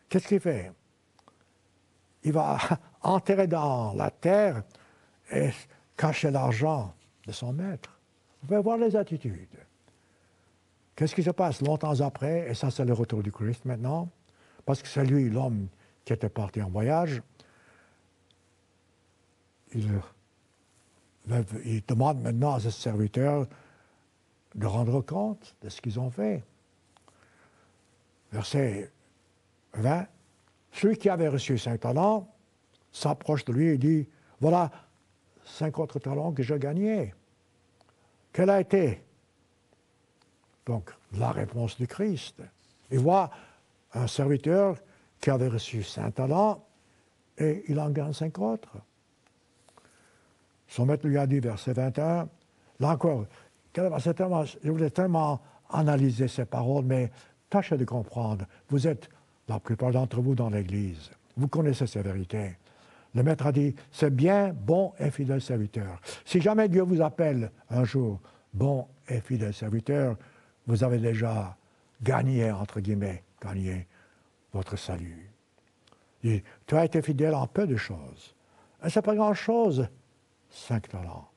S1: qu'est-ce qu'il fait? Il va enterrer dans la terre et cacher l'argent de son maître. Vous pouvez voir les attitudes. Qu'est-ce qui se passe longtemps après? Et ça, c'est le retour du Christ maintenant, parce que c'est lui, l'homme, qui était parti en voyage. Il demande maintenant à ses serviteurs de rendre compte de ce qu'ils ont fait. Verset 20. Celui qui avait reçu 5 talents s'approche de lui et dit, voilà 5 autres talents que j'ai gagnés. Quelle a été? Donc, la réponse du Christ. Il voit un serviteur qui avait reçu 5 talents et il en gagne 5 autres. Son maître lui a dit, verset 21, là encore, je voulais tellement analyser ces paroles, mais tâchez de comprendre. Vous êtes, la plupart d'entre vous, dans l'Église. Vous connaissez ces vérités. Le maître a dit, c'est bien, bon et fidèle serviteur. Si jamais Dieu vous appelle un jour, bon et fidèle serviteur, vous avez déjà gagné, entre guillemets, gagné votre salut. Et tu as été fidèle en peu de choses. Et c'est pas grand-chose, 5 talents.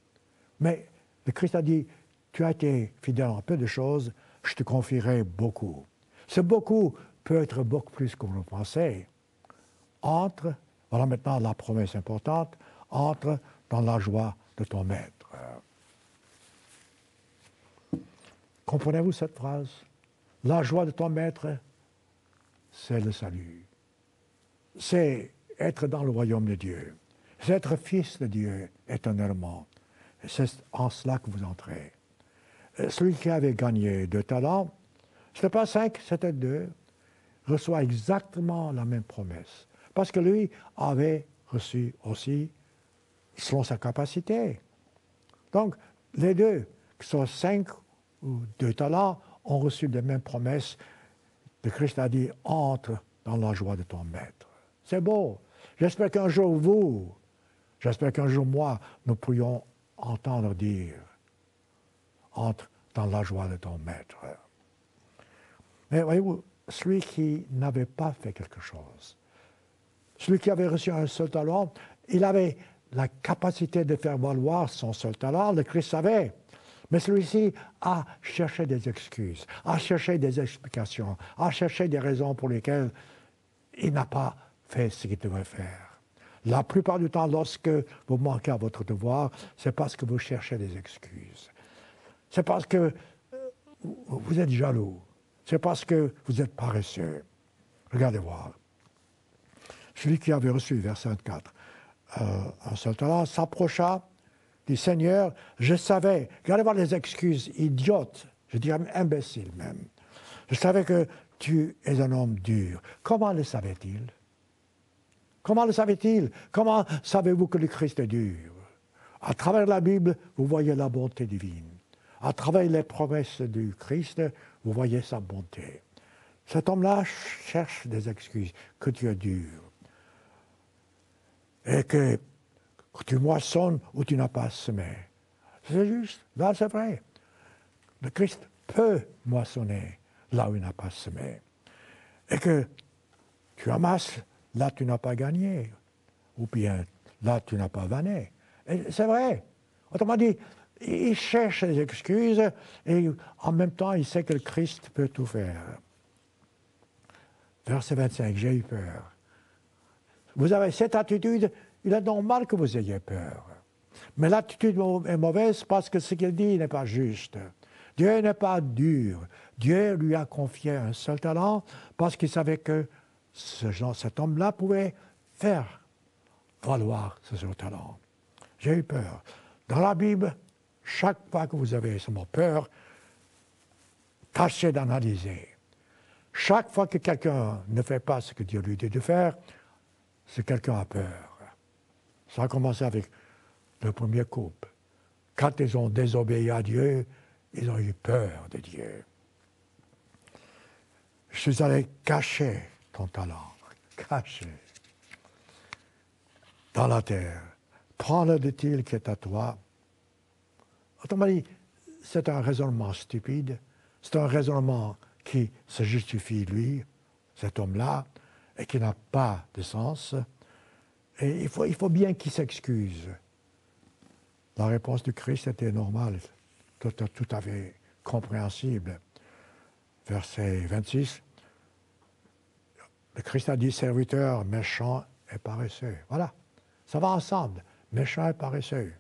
S1: Mais le Christ a dit, tu as été fidèle en peu de choses, je te confierai beaucoup. Ce beaucoup peut être beaucoup plus que vous le pensez. Voilà maintenant la promesse importante, entre dans la joie de ton maître. Comprenez-vous cette phrase? La joie de ton maître, c'est le salut. C'est être dans le royaume de Dieu. C'est être fils de Dieu éternellement. C'est en cela que vous entrez. Celui qui avait gagné 2 talents, ce n'était pas 5, c'était 2, reçoit exactement la même promesse. Parce que lui avait reçu aussi selon sa capacité. Donc, les deux, que ce soit 5 ou 2 talents, ont reçu les mêmes promesses. Le Christ a dit, entre dans la joie de ton maître. C'est beau. J'espère qu'un jour j'espère qu'un jour moi, nous pourrions entendre dire, entre dans la joie de ton maître. Mais voyez-vous, celui qui n'avait pas fait quelque chose, celui qui avait reçu un seul talent, il avait la capacité de faire valoir son seul talent, le Christ savait. Mais celui-ci a cherché des excuses, a cherché des explications, a cherché des raisons pour lesquelles il n'a pas fait ce qu'il devait faire. La plupart du temps, lorsque vous manquez à votre devoir, c'est parce que vous cherchez des excuses. C'est parce que vous êtes jaloux. C'est parce que vous êtes paresseux. Regardez voir. Celui qui avait reçu, verset 24, un seul talent, s'approcha du Seigneur. Je savais, regardez voir les excuses idiotes, je dirais imbéciles même. Je savais que tu es un homme dur. Comment le savait-il? Comment le savait-il? Comment savez-vous que le Christ est dur? À travers la Bible, vous voyez la bonté divine. À travers les promesses du Christ, vous voyez sa bonté. Cet homme-là cherche des excuses, que tu es dur. Et que tu moissonnes où tu n'as pas semé. C'est juste, là c'est vrai. Le Christ peut moissonner là où il n'a pas semé. Et que tu amasses là tu n'as pas gagné. Ou bien là tu n'as pas vanné. Et c'est vrai. Autrement dit, il cherche des excuses et en même temps il sait que le Christ peut tout faire. Verset 25, j'ai eu peur. Vous avez cette attitude, il est normal que vous ayez peur. Mais l'attitude est mauvaise parce que ce qu'il dit n'est pas juste. Dieu n'est pas dur. Dieu lui a confié un seul talent parce qu'il savait que cet homme-là pouvait faire valoir ce seul talent. J'ai eu peur. Dans la Bible, chaque fois que vous avez ce mot peur, tâchez d'analyser. Chaque fois que quelqu'un ne fait pas ce que Dieu lui dit de faire, c'est quelqu'un a peur. Ça a commencé avec le premier couple. Quand ils ont désobéi à Dieu, ils ont eu peur de Dieu. Je suis allé cacher ton talent, cacher, dans la terre. Prends-le, dit-il, qui est à toi. Autrement dit, c'est un raisonnement stupide, c'est un raisonnement qui se justifie, lui, cet homme-là, et qui n'a pas de sens. Et il faut bien qu'il s'excuse. La réponse du Christ était normale, tout à fait compréhensible. Verset 26, le Christ a dit, serviteur méchant et paresseux. Voilà, ça va ensemble, méchant et paresseux.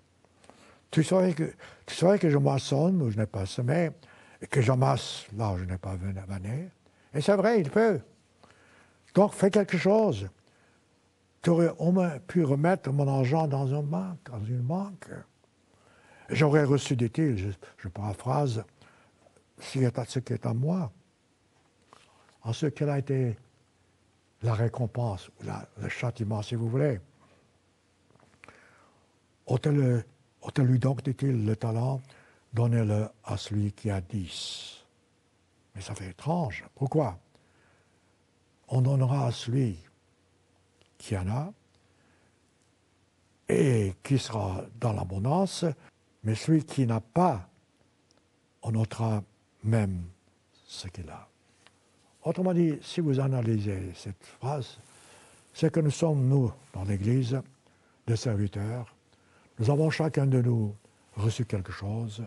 S1: Tu saurais que je moissonne où je n'ai pas semé, et que j'amasse là où je n'ai pas vanné. Et c'est vrai, il peut. Donc, fais quelque chose. Tu aurais au moins pu remettre mon argent dans une banque. J'aurais reçu, dit-il, je paraphrase, ce qui est à moi, en ce qu'elle a été la récompense, ou le châtiment, si vous voulez. Ôtez-lui donc, dit-il, le talent, donnez-le à celui qui a 10. Mais ça fait étrange. Pourquoi? On donnera à celui qui en a et qui sera dans l'abondance, mais celui qui n'a pas, on ôtera même ce qu'il a. Autrement dit, si vous analysez cette phrase, c'est que nous sommes, nous, dans l'Église, des serviteurs. Nous avons chacun de nous reçu quelque chose.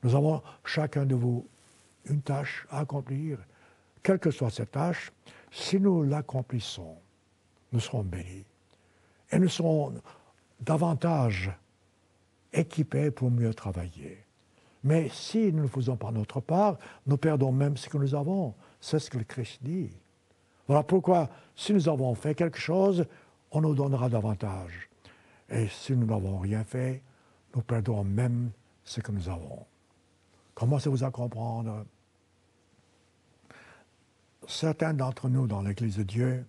S1: Nous avons chacun de vous une tâche à accomplir. Quelle que soit cette tâche, si nous l'accomplissons, nous serons bénis. Et nous serons davantage équipés pour mieux travailler. Mais si nous ne faisons pas notre part, nous perdons même ce que nous avons. C'est ce que le Christ dit. Voilà pourquoi, si nous avons fait quelque chose, on nous donnera davantage. Et si nous n'avons rien fait, nous perdons même ce que nous avons. Commencez-vous à comprendre? Certains d'entre nous dans l'Église de Dieu,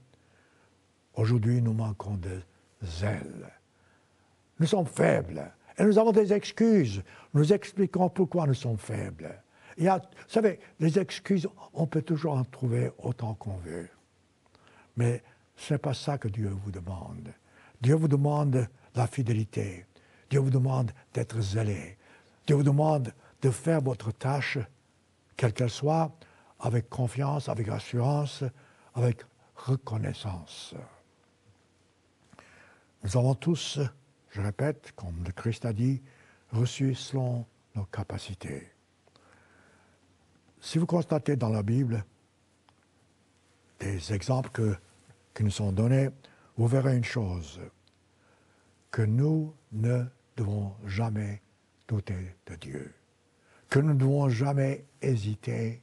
S1: aujourd'hui, nous manquons de zèle. Nous sommes faibles. Et nous avons des excuses. Nous expliquons pourquoi nous sommes faibles. Vous savez, les excuses, on peut toujours en trouver autant qu'on veut. Mais ce n'est pas ça que Dieu vous demande. Dieu vous demande la fidélité. Dieu vous demande d'être zélé. Dieu vous demande de faire votre tâche, quelle qu'elle soit, avec confiance, avec assurance, avec reconnaissance. Nous avons tous, je répète, comme le Christ a dit, reçu selon nos capacités. Si vous constatez dans la Bible des exemples qui nous sont donnés, vous verrez une chose. que nous ne devons jamais douter de Dieu, que nous ne devons jamais hésiter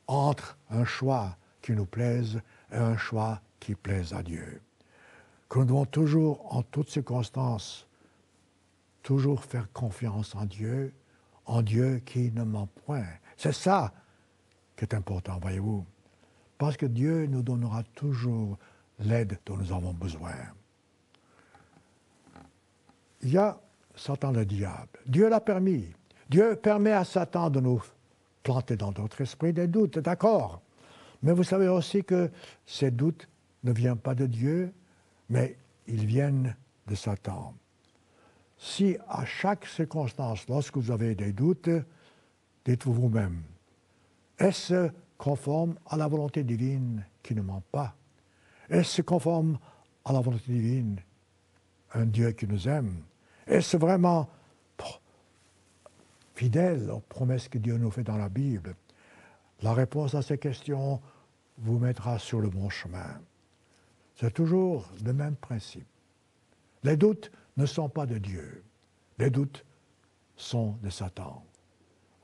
S1: entre un choix qui nous plaise et un choix qui plaise à Dieu, que nous devons toujours, en toutes circonstances, toujours faire confiance en Dieu qui ne ment point. C'est ça qui est important, voyez-vous, parce que Dieu nous donnera toujours l'aide dont nous avons besoin. Il y a Satan le diable. Dieu l'a permis. Dieu permet à Satan de nous planter dans notre esprit des doutes, d'accord. Mais vous savez aussi que ces doutes ne viennent pas de Dieu, mais ils viennent de Satan. Si à chaque circonstance, lorsque vous avez des doutes, dites-vous vous-même, est-ce conforme à la volonté divine qui ne ment pas? Est-ce conforme à la volonté divine, un Dieu qui nous aime? Est-ce vraiment fidèle aux promesses que Dieu nous fait dans la Bible? La réponse à ces questions vous mettra sur le bon chemin. C'est toujours le même principe. Les doutes ne sont pas de Dieu. Les doutes sont de Satan.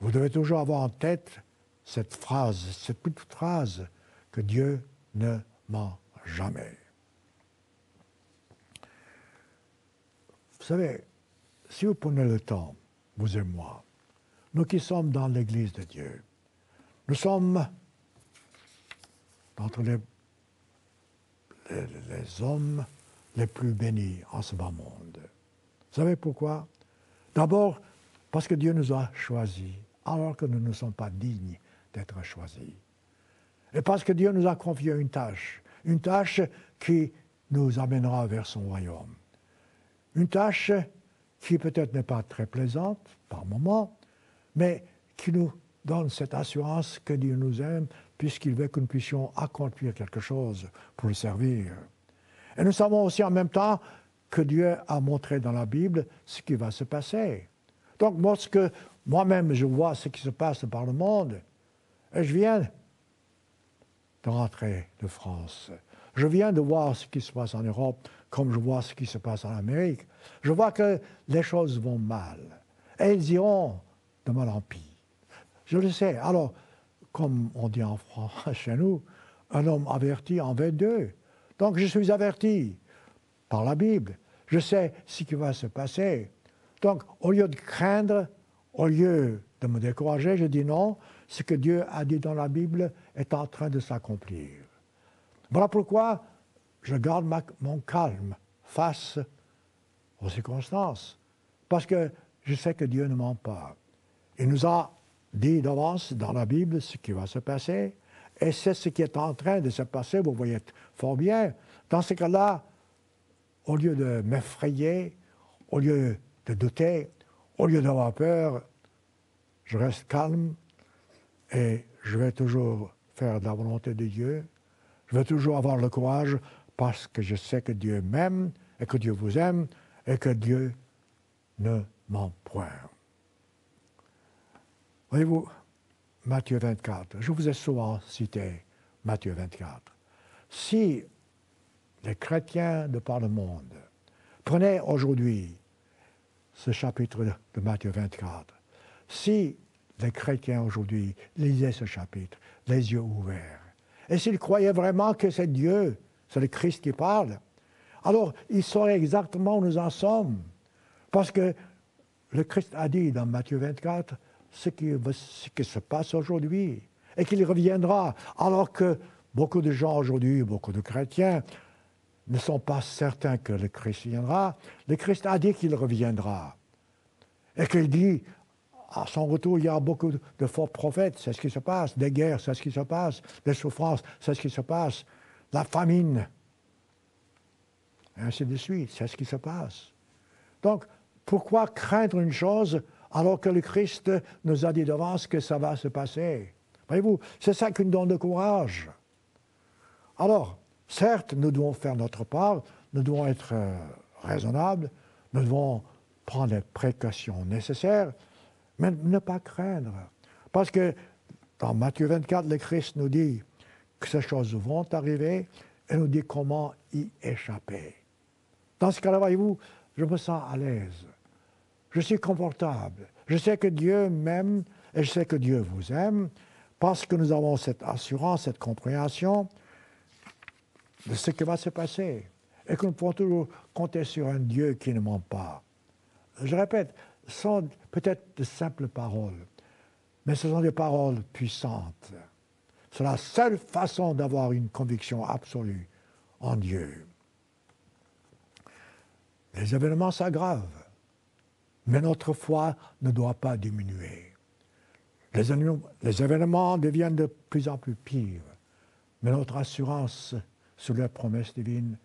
S1: Vous devez toujours avoir en tête cette phrase, cette petite phrase, que Dieu ne ment jamais. Vous savez, si vous prenez le temps, vous et moi, nous qui sommes dans l'Église de Dieu, nous sommes entre les hommes les plus bénis en ce bas monde. Vous savez pourquoi? D'abord, parce que Dieu nous a choisis, alors que nous ne sommes pas dignes d'être choisis. Et parce que Dieu nous a confié une tâche qui nous amènera vers son royaume. Une tâche qui peut-être n'est pas très plaisante par moments, mais qui nous donne cette assurance que Dieu nous aime, puisqu'il veut que nous puissions accomplir quelque chose pour le servir. Et nous savons aussi en même temps que Dieu a montré dans la Bible ce qui va se passer. Donc, lorsque moi-même je vois ce qui se passe par le monde, et je viens de rentrer de France, je viens de voir ce qui se passe en Europe, comme je vois ce qui se passe en Amérique, je vois que les choses vont mal, et ils iront de mal en pis. Je le sais. Alors, comme on dit en France, chez nous, un homme averti en veut deux. Donc, je suis averti par la Bible. Je sais ce qui va se passer. Donc, au lieu de craindre, au lieu de me décourager, je dis non, ce que Dieu a dit dans la Bible est en train de s'accomplir. Voilà pourquoi je garde mon calme face aux circonstances. Parce que je sais que Dieu ne ment pas. Il nous a dit d'avance dans la Bible ce qui va se passer, et c'est ce qui est en train de se passer, vous voyez fort bien. Dans ce cas-là, au lieu de m'effrayer, au lieu de douter, au lieu d'avoir peur, je reste calme et je vais toujours faire de la volonté de Dieu. Je vais toujours avoir le courage parce que je sais que Dieu m'aime et que Dieu vous aime et que Dieu ne ment point. Voyez-vous, Matthieu 24, je vous ai souvent cité Matthieu 24. Si les chrétiens de par le monde prenaient aujourd'hui ce chapitre de Matthieu 24, si les chrétiens aujourd'hui lisaient ce chapitre, les yeux ouverts, et s'ils croyaient vraiment que c'est Dieu, c'est le Christ qui parle, alors ils sauraient exactement où nous en sommes. Parce que le Christ a dit dans Matthieu 24 ce qui se passe aujourd'hui et qu'il reviendra, alors que beaucoup de gens aujourd'hui, beaucoup de chrétiens, ne sont pas certains que le Christ viendra. Le Christ a dit qu'il reviendra. Et qu'il dit, à son retour, il y a beaucoup de faux prophètes, c'est ce qui se passe. Des guerres, c'est ce qui se passe. Des souffrances, c'est ce qui se passe. La famine, et ainsi de suite, c'est ce qui se passe. Donc, pourquoi craindre une chose alors que le Christ nous a dit d'avance que ça va se passer? Voyez-vous, c'est ça qui nous donne de courage. Alors, certes, nous devons faire notre part, nous devons être raisonnables, nous devons prendre les précautions nécessaires, mais ne pas craindre. Parce que dans Matthieu 24, le Christ nous dit que ces choses vont arriver et nous dit comment y échapper. Dans ce cas-là, voyez-vous, je me sens à l'aise. Je suis confortable. Je sais que Dieu m'aime et je sais que Dieu vous aime parce que nous avons cette assurance, cette compréhension de ce qui va se passer. Et que nous pouvons toujours compter sur un Dieu qui ne ment pas. Je répète, ce sont peut-être de simples paroles, mais ce sont des paroles puissantes. C'est la seule façon d'avoir une conviction absolue en Dieu. Les événements s'aggravent, mais notre foi ne doit pas diminuer. Les événements deviennent de plus en plus pires, mais notre assurance sur la promesse divine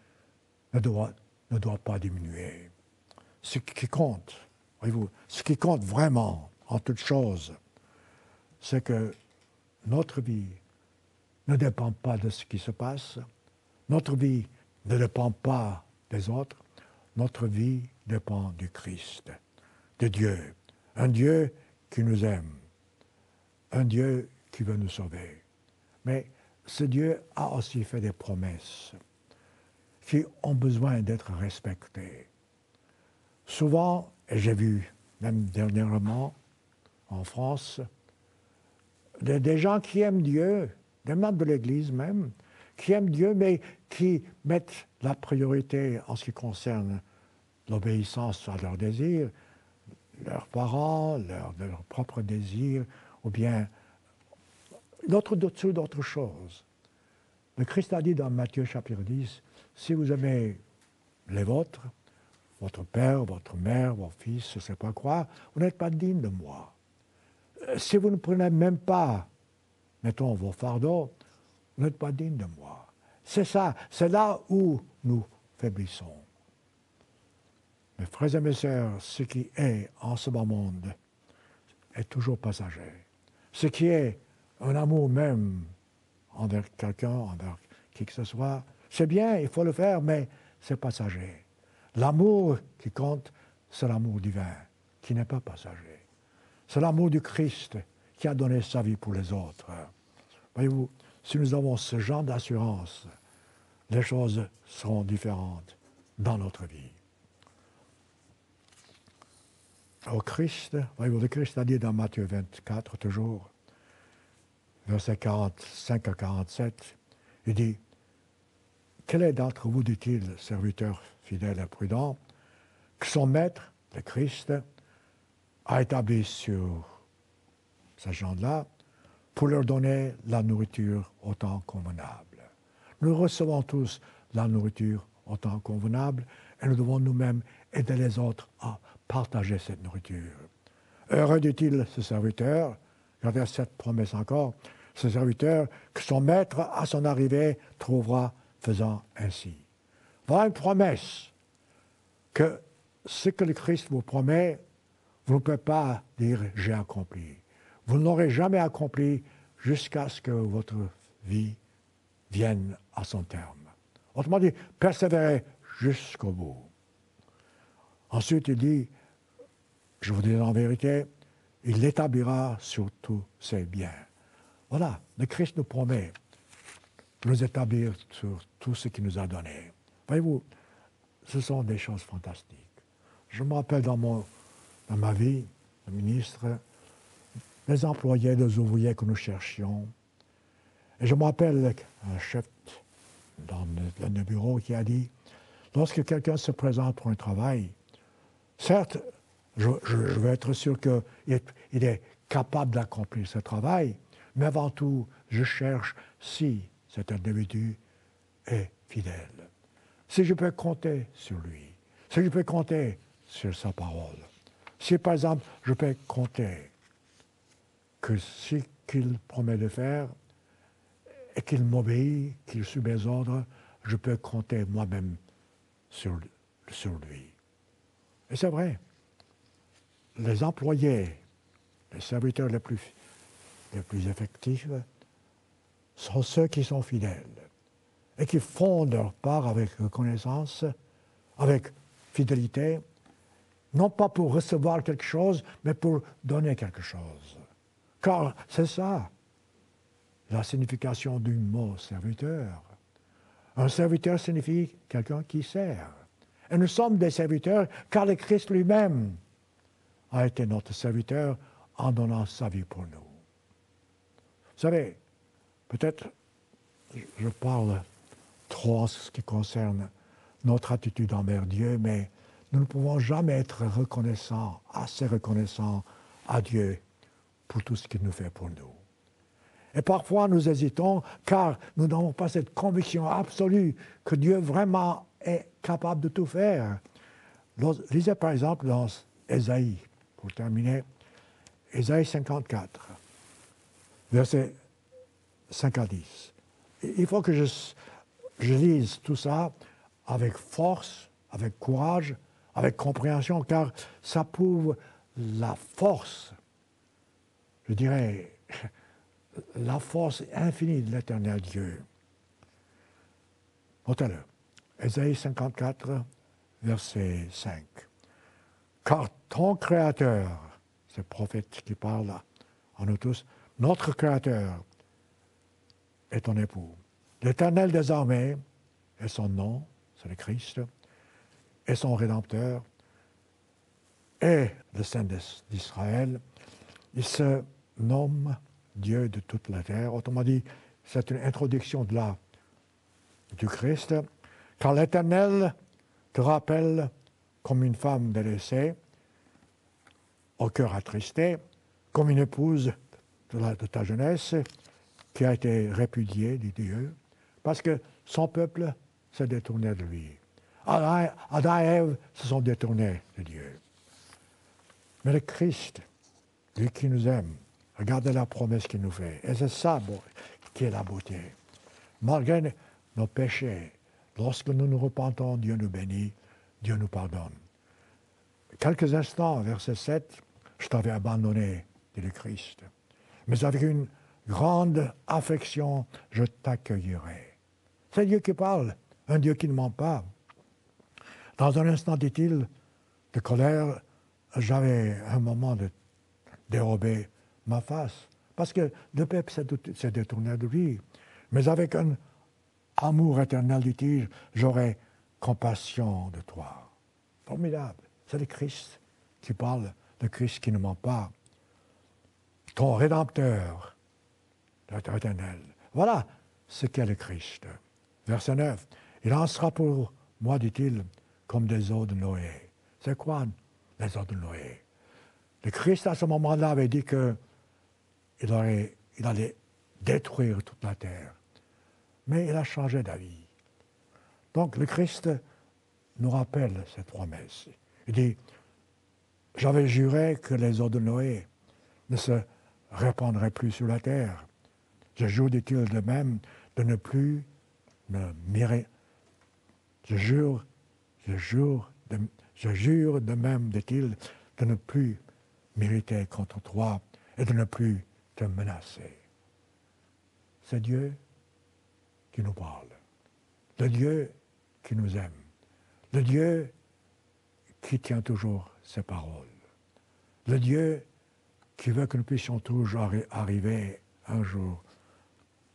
S1: ne doit pas diminuer. Ce qui compte, voyez-vous, ce qui compte vraiment en toute chose, c'est que notre vie ne dépend pas de ce qui se passe, notre vie ne dépend pas des autres, notre vie dépend du Christ, de Dieu, un Dieu qui nous aime, un Dieu qui veut nous sauver. Mais ce Dieu a aussi fait des promesses qui ont besoin d'être respectées. Souvent, et j'ai vu même dernièrement en France, des gens qui aiment Dieu, des membres de l'Église même, qui aiment Dieu, mais qui mettent la priorité en ce qui concerne l'obéissance à leurs désirs, leurs parents, leurs propres désirs, ou bien d'autres choses. Le Christ a dit dans Matthieu chapitre 10, si vous aimez les vôtres, votre père, votre mère, vos fils, je ne sais pas quoi, vous n'êtes pas digne de moi. Si vous ne prenez même pas, mettons, vos fardeaux, vous n'êtes pas digne de moi. C'est ça, c'est là où nous faiblissons. Mes frères et mes sœurs, ce qui est en ce bas monde est toujours passager. Ce qui est un amour même envers quelqu'un, envers qui que ce soit, c'est bien, il faut le faire, mais c'est passager. L'amour qui compte, c'est l'amour divin, qui n'est pas passager. C'est l'amour du Christ qui a donné sa vie pour les autres. Voyez-vous, si nous avons ce genre d'assurance, les choses seront différentes dans notre vie. Au Christ, voyez-vous, le Christ a dit dans Matthieu 24, toujours, versets 45 à 47, il dit, « Quel est d'entre vous, dit-il, serviteur fidèle et prudent, que son maître, le Christ, a établi sur ces gens-là pour leur donner la nourriture au temps convenable. » Nous recevons tous la nourriture au temps convenable et nous devons nous-mêmes aider les autres à partager cette nourriture. Heureux dit-il ce serviteur, regardez cette promesse encore, ce serviteur que son maître à son arrivée trouvera faisant ainsi. Voilà une promesse que ce que le Christ vous promet, vous ne pouvez pas dire « j'ai accompli ». Vous ne l'aurez jamais accompli jusqu'à ce que votre vie vienne à son terme. Autrement dit, persévérez jusqu'au bout. Ensuite, il dit, je vous dis en vérité, il l'établira sur tous ses biens. Voilà, le Christ nous promet de nous établir sur tout ce qu'il nous a donné. Voyez-vous, ce sont des choses fantastiques. Je me rappelle dans ma vie, le ministre, les employés, les ouvriers que nous cherchions. Et je me rappelle un chef dans le bureau qui a dit, lorsque quelqu'un se présente pour un travail, certes, je veux être sûr qu'il est capable d'accomplir ce travail, mais avant tout, je cherche si cet individu est fidèle. Si je peux compter sur lui, si je peux compter sur sa parole. Si, par exemple, je peux compter que ce qu'il promet de faire et qu'il m'obéit, qu'il suit mes ordres, je peux compter moi-même sur lui. Et c'est vrai, les employés, les serviteurs les plus effectifs sont ceux qui sont fidèles et qui font leur part avec reconnaissance, avec fidélité, non pas pour recevoir quelque chose, mais pour donner quelque chose. Car c'est ça, la signification du mot serviteur. Un serviteur signifie quelqu'un qui sert. Et nous sommes des serviteurs, car le Christ lui-même a été notre serviteur en donnant sa vie pour nous. Vous savez, peut-être je parle trop en ce qui concerne notre attitude envers Dieu, mais nous ne pouvons jamais être reconnaissants, assez reconnaissants à Dieu pour tout ce qu'il nous fait pour nous. Et parfois, nous hésitons, car nous n'avons pas cette conviction absolue que Dieu vraiment est capable de tout faire. Lisez par exemple dans Ésaïe, pour terminer, Ésaïe 54, verset 5 à 10. Il faut que je lise tout ça avec force, avec courage, avec compréhension, car ça prouve la force, je dirais, la force infinie de l'éternel Dieu. Notez-le. Ésaïe 54, verset 5. Car ton Créateur, c'est le prophète qui parle à nous tous, notre Créateur est ton époux. L'Éternel des armées est son nom, c'est le Christ, est son Rédempteur, est le Saint d'Israël. Il se nomme Dieu de toute la terre. Autrement dit, c'est une introduction de du Christ. Car l'Éternel te rappelle comme une femme délaissée, au cœur attristé, comme une épouse de ta jeunesse qui a été répudiée, dit Dieu, parce que son peuple s'est détourné de lui. Adam et Ève se sont détournés de Dieu. Mais le Christ, lui qui nous aime, regardez la promesse qu'il nous fait. Et c'est ça qui est la beauté. Malgré nos péchés, lorsque nous nous repentons, Dieu nous bénit, Dieu nous pardonne. Quelques instants, verset 7, je t'avais abandonné, dit le Christ. Mais avec une grande affection, je t'accueillerai. C'est Dieu qui parle, un Dieu qui ne ment pas. Dans un instant, dit-il, de colère, j'avais un moment de dérober ma face, parce que le peuple s'est détourné de lui. Mais avec un amour éternel, dit-il, j'aurai compassion de toi. Formidable. C'est le Christ qui parle, le Christ qui ne ment pas. Ton Rédempteur, éternel. Voilà ce qu'est le Christ. Verset 9. Il en sera pour moi, dit-il, comme des eaux de Noé. C'est quoi les eaux de Noé? Le Christ, à ce moment-là, avait dit qu'il allait détruire toute la terre. Mais il a changé d'avis. Donc, le Christ nous rappelle cette promesse. Il dit, j'avais juré que les eaux de Noé ne se répandraient plus sur la terre. Je jure, dit-il, de même, de ne plus me mirer. Je jure de même, dit-il, de ne plus m'irriter contre toi et de ne plus te menacer. C'est Dieu qui nous parle, le Dieu qui nous aime, le Dieu qui tient toujours ses paroles, le Dieu qui veut que nous puissions toujours arriver un jour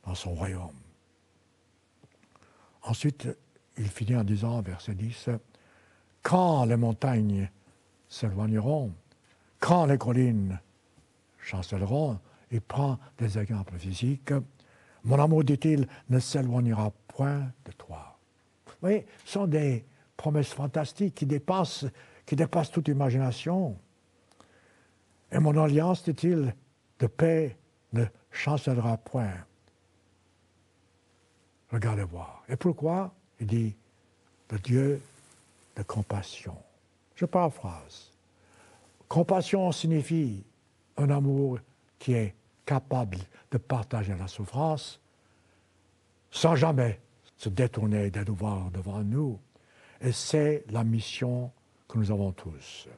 S1: dans son royaume. Ensuite, il finit en disant, verset 10, « Quand les montagnes s'éloigneront, quand les collines chancelleront, il prend des exemples physiques, mon amour, dit-il, ne s'éloignera point de toi. » Vous voyez, ce sont des promesses fantastiques qui dépassent toute imagination. Et mon alliance, dit-il, de paix ne chancellera point. Regardez voir. Et pourquoi? Il dit, le Dieu de compassion. Je paraphrase. Compassion signifie un amour qui est capable de partager la souffrance sans jamais se détourner des devoirs devant nous. Et c'est la mission que nous avons tous.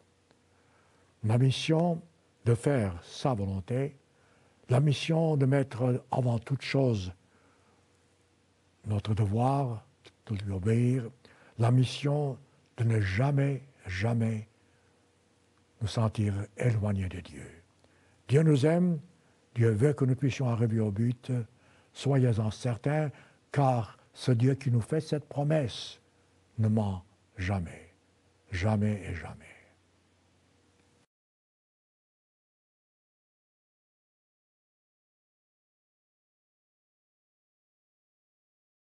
S1: La mission de faire sa volonté, la mission de mettre avant toute chose notre devoir, de lui obéir, la mission de ne jamais, jamais nous sentir éloignés de Dieu. Dieu nous aime, Dieu veut que nous puissions arriver au but, soyez-en certains, car ce Dieu qui nous fait cette promesse ne ment jamais. jamais et jamais.